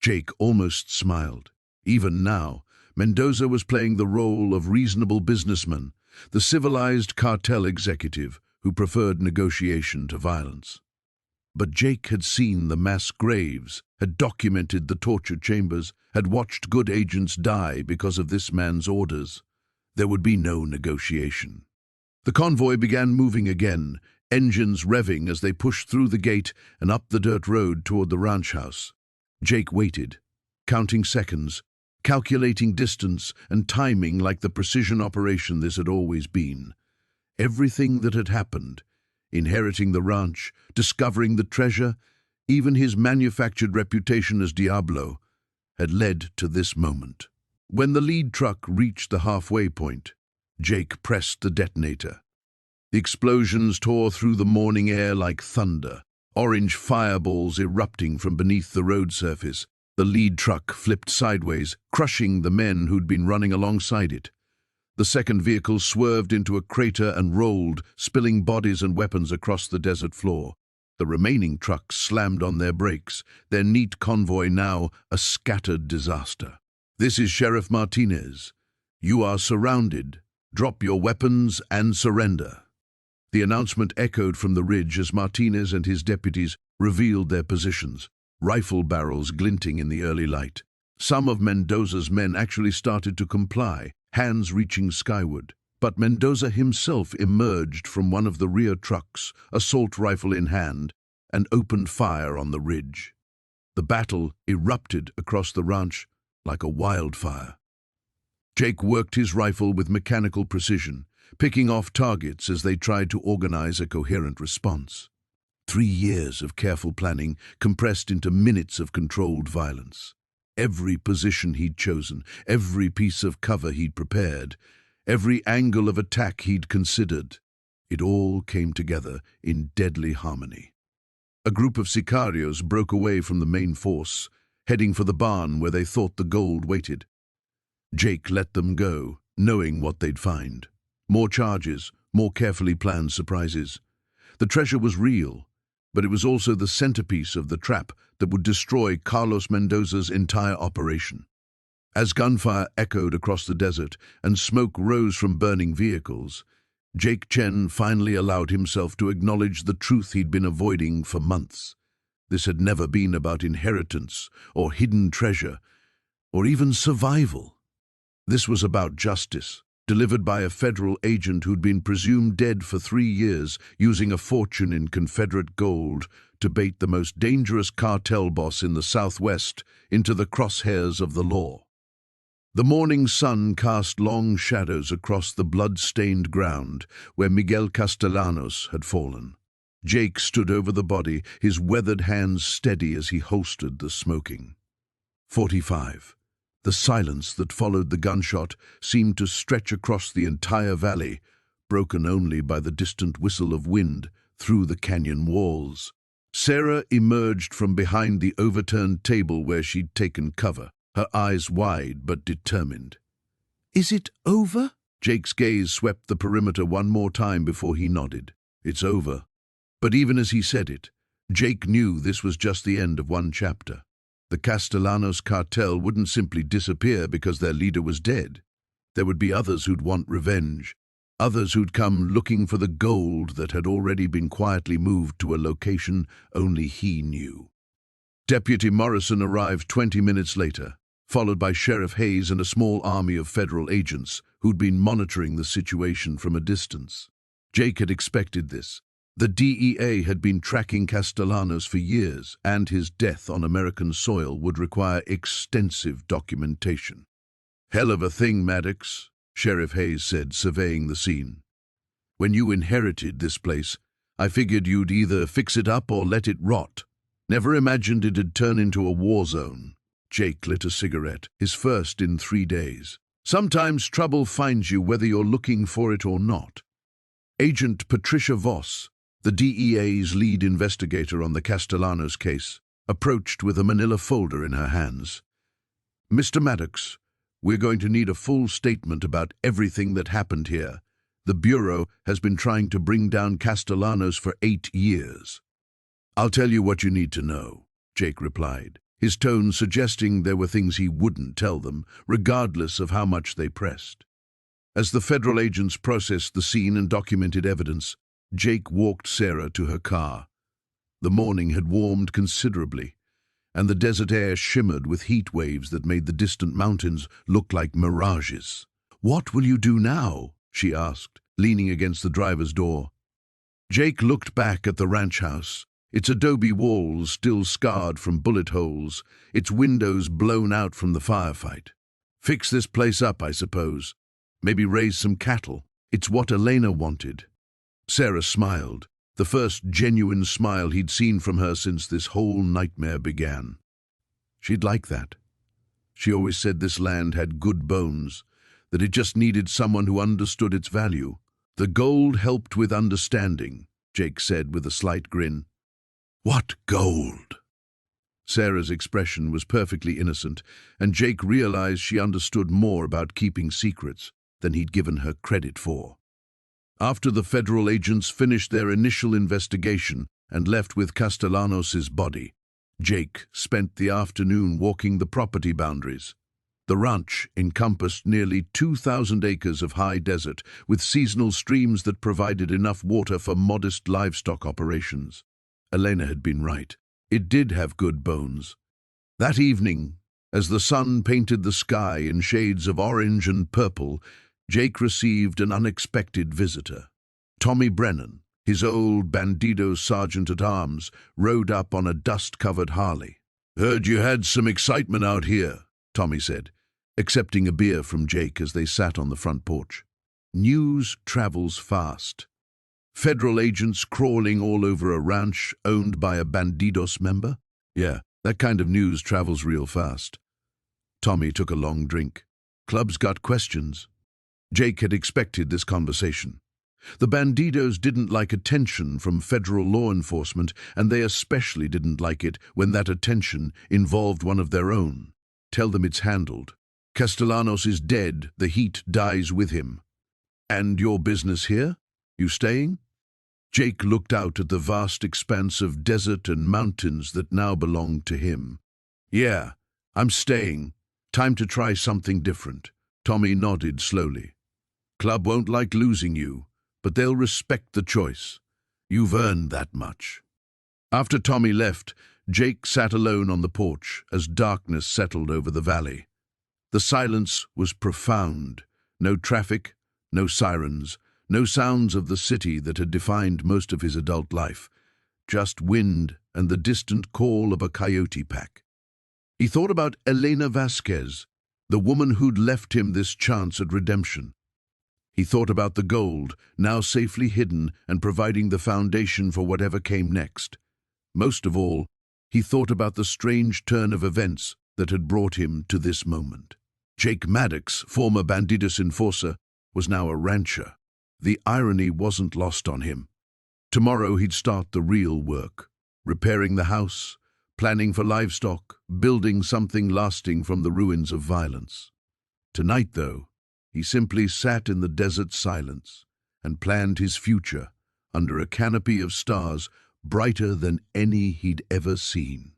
Jake almost smiled. Even now, Mendoza was playing the role of reasonable businessman, the civilized cartel executive who preferred negotiation to violence. But Jake had seen the mass graves, had documented the torture chambers, had watched good agents die because of this man's orders. There would be no negotiation. The convoy began moving again, engines revving as they pushed through the gate and up the dirt road toward the ranch house. Jake waited, counting seconds, calculating distance and timing like the precision operation this had always been. Everything that had happened, inheriting the ranch, discovering the treasure, even his manufactured reputation as Diablo, had led to this moment. When the lead truck reached the halfway point, Jake pressed the detonator. The explosions tore through the morning air like thunder, orange fireballs erupting from beneath the road surface. The lead truck flipped sideways, crushing the men who'd been running alongside it. The second vehicle swerved into a crater and rolled, spilling bodies and weapons across the desert floor. The remaining trucks slammed on their brakes, their neat convoy now a scattered disaster. "This is Sheriff Martinez. You are surrounded. Drop your weapons and surrender." The announcement echoed from the ridge as Martinez and his deputies revealed their positions, rifle barrels glinting in the early light. Some of Mendoza's men actually started to comply, hands reaching skyward. But Mendoza himself emerged from one of the rear trucks, assault rifle in hand, and opened fire on the ridge. The battle erupted across the ranch like a wildfire. Jake worked his rifle with mechanical precision, picking off targets as they tried to organize a coherent response. 3 years of careful planning compressed into minutes of controlled violence. Every position he'd chosen, every piece of cover he'd prepared, every angle of attack he'd considered, it all came together in deadly harmony. A group of sicarios broke away from the main force, heading for the barn where they thought the gold waited. Jake let them go, knowing what they'd find. More charges, more carefully planned surprises. The treasure was real, but it was also the centerpiece of the trap that would destroy Carlos Mendoza's entire operation. As gunfire echoed across the desert and smoke rose from burning vehicles, Jake Chen finally allowed himself to acknowledge the truth he'd been avoiding for months. This had never been about inheritance or hidden treasure or even survival. This was about justice, delivered by a federal agent who'd been presumed dead for 3 years, using a fortune in Confederate gold to bait the most dangerous cartel boss in the Southwest into the crosshairs of the law. The morning sun cast long shadows across the blood-stained ground where Miguel Castellanos had fallen. Jake stood over the body, his weathered hands steady as he holstered the smoking. 45. The silence that followed the gunshot seemed to stretch across the entire valley, broken only by the distant whistle of wind through the canyon walls. Sarah emerged from behind the overturned table where she'd taken cover, her eyes wide but determined. "Is it over?" Jake's gaze swept the perimeter one more time before he nodded. "It's over." But even as he said it, Jake knew this was just the end of one chapter. The Castellanos cartel wouldn't simply disappear because their leader was dead. There would be others who'd want revenge, others who'd come looking for the gold that had already been quietly moved to a location only he knew. Deputy Morrison arrived 20 minutes later, followed by Sheriff Hayes and a small army of federal agents who'd been monitoring the situation from a distance. Jake had expected this. The DEA had been tracking Castellanos for years, and his death on American soil would require extensive documentation. "Hell of a thing, Maddox," Sheriff Hayes said, surveying the scene. "When you inherited this place, I figured you'd either fix it up or let it rot. Never imagined it'd turn into a war zone." Jake lit a cigarette, his first in 3 days. "Sometimes trouble finds you whether you're looking for it or not." Agent Patricia Voss, the DEA's lead investigator on the Castellanos case, approached with a manila folder in her hands. "Mr. Maddox, we're going to need a full statement about everything that happened here. The Bureau has been trying to bring down Castellanos for 8 years. I'll tell you what you need to know, Jake replied, his tone suggesting there were things he wouldn't tell them, regardless of how much they pressed. As the federal agents processed the scene and documented evidence, Jake walked Sarah to her car. The morning had warmed considerably, and the desert air shimmered with heat waves that made the distant mountains look like mirages. "What will you do now?" she asked, leaning against the driver's door. Jake looked back at the ranch house, its adobe walls still scarred from bullet holes, its windows blown out from the firefight. "Fix this place up, I suppose. Maybe raise some cattle. It's what Elena wanted." Sarah smiled, the first genuine smile he'd seen from her since this whole nightmare began. She'd like that. She always said this land had good bones, that it just needed someone who understood its value. "The gold helped with understanding," Jake said with a slight grin. "What gold?" Sarah's expression was perfectly innocent, and Jake realized she understood more about keeping secrets than he'd given her credit for. After the federal agents finished their initial investigation and left with Castellanos' body, Jake spent the afternoon walking the property boundaries. The ranch encompassed nearly 2,000 acres of high desert, with seasonal streams that provided enough water for modest livestock operations. Elena had been right. It did have good bones. That evening, as the sun painted the sky in shades of orange and purple, Jake received an unexpected visitor. Tommy Brennan, his old Bandidos sergeant-at-arms, rode up on a dust-covered Harley. "Heard you had some excitement out here," Tommy said, accepting a beer from Jake as they sat on the front porch. "News travels fast. Federal agents crawling all over a ranch owned by a Bandidos member? Yeah, that kind of news travels real fast." Tommy took a long drink. "Club's got questions." Jake had expected this conversation. The Bandidos didn't like attention from federal law enforcement, and they especially didn't like it when that attention involved one of their own. "Tell them it's handled. Castellanos is dead, the heat dies with him. And your business here? You staying?" Jake looked out at the vast expanse of desert and mountains that now belonged to him. "Yeah, I'm staying. Time to try something different." Tommy nodded slowly. "Club won't like losing you, but they'll respect the choice. You've earned that much." After Tommy left, Jake sat alone on the porch as darkness settled over the valley. The silence was profound. No traffic, no sirens, no sounds of the city that had defined most of his adult life. Just wind and the distant call of a coyote pack. He thought about Elena Vasquez, the woman who'd left him this chance at redemption. He thought about the gold, now safely hidden and providing the foundation for whatever came next. Most of all, he thought about the strange turn of events that had brought him to this moment. Jake Maddox, former Bandidos enforcer, was now a rancher. The irony wasn't lost on him. Tomorrow he'd start the real work, repairing the house, planning for livestock, building something lasting from the ruins of violence. Tonight, though, he simply sat in the desert silence and planned his future under a canopy of stars brighter than any he'd ever seen.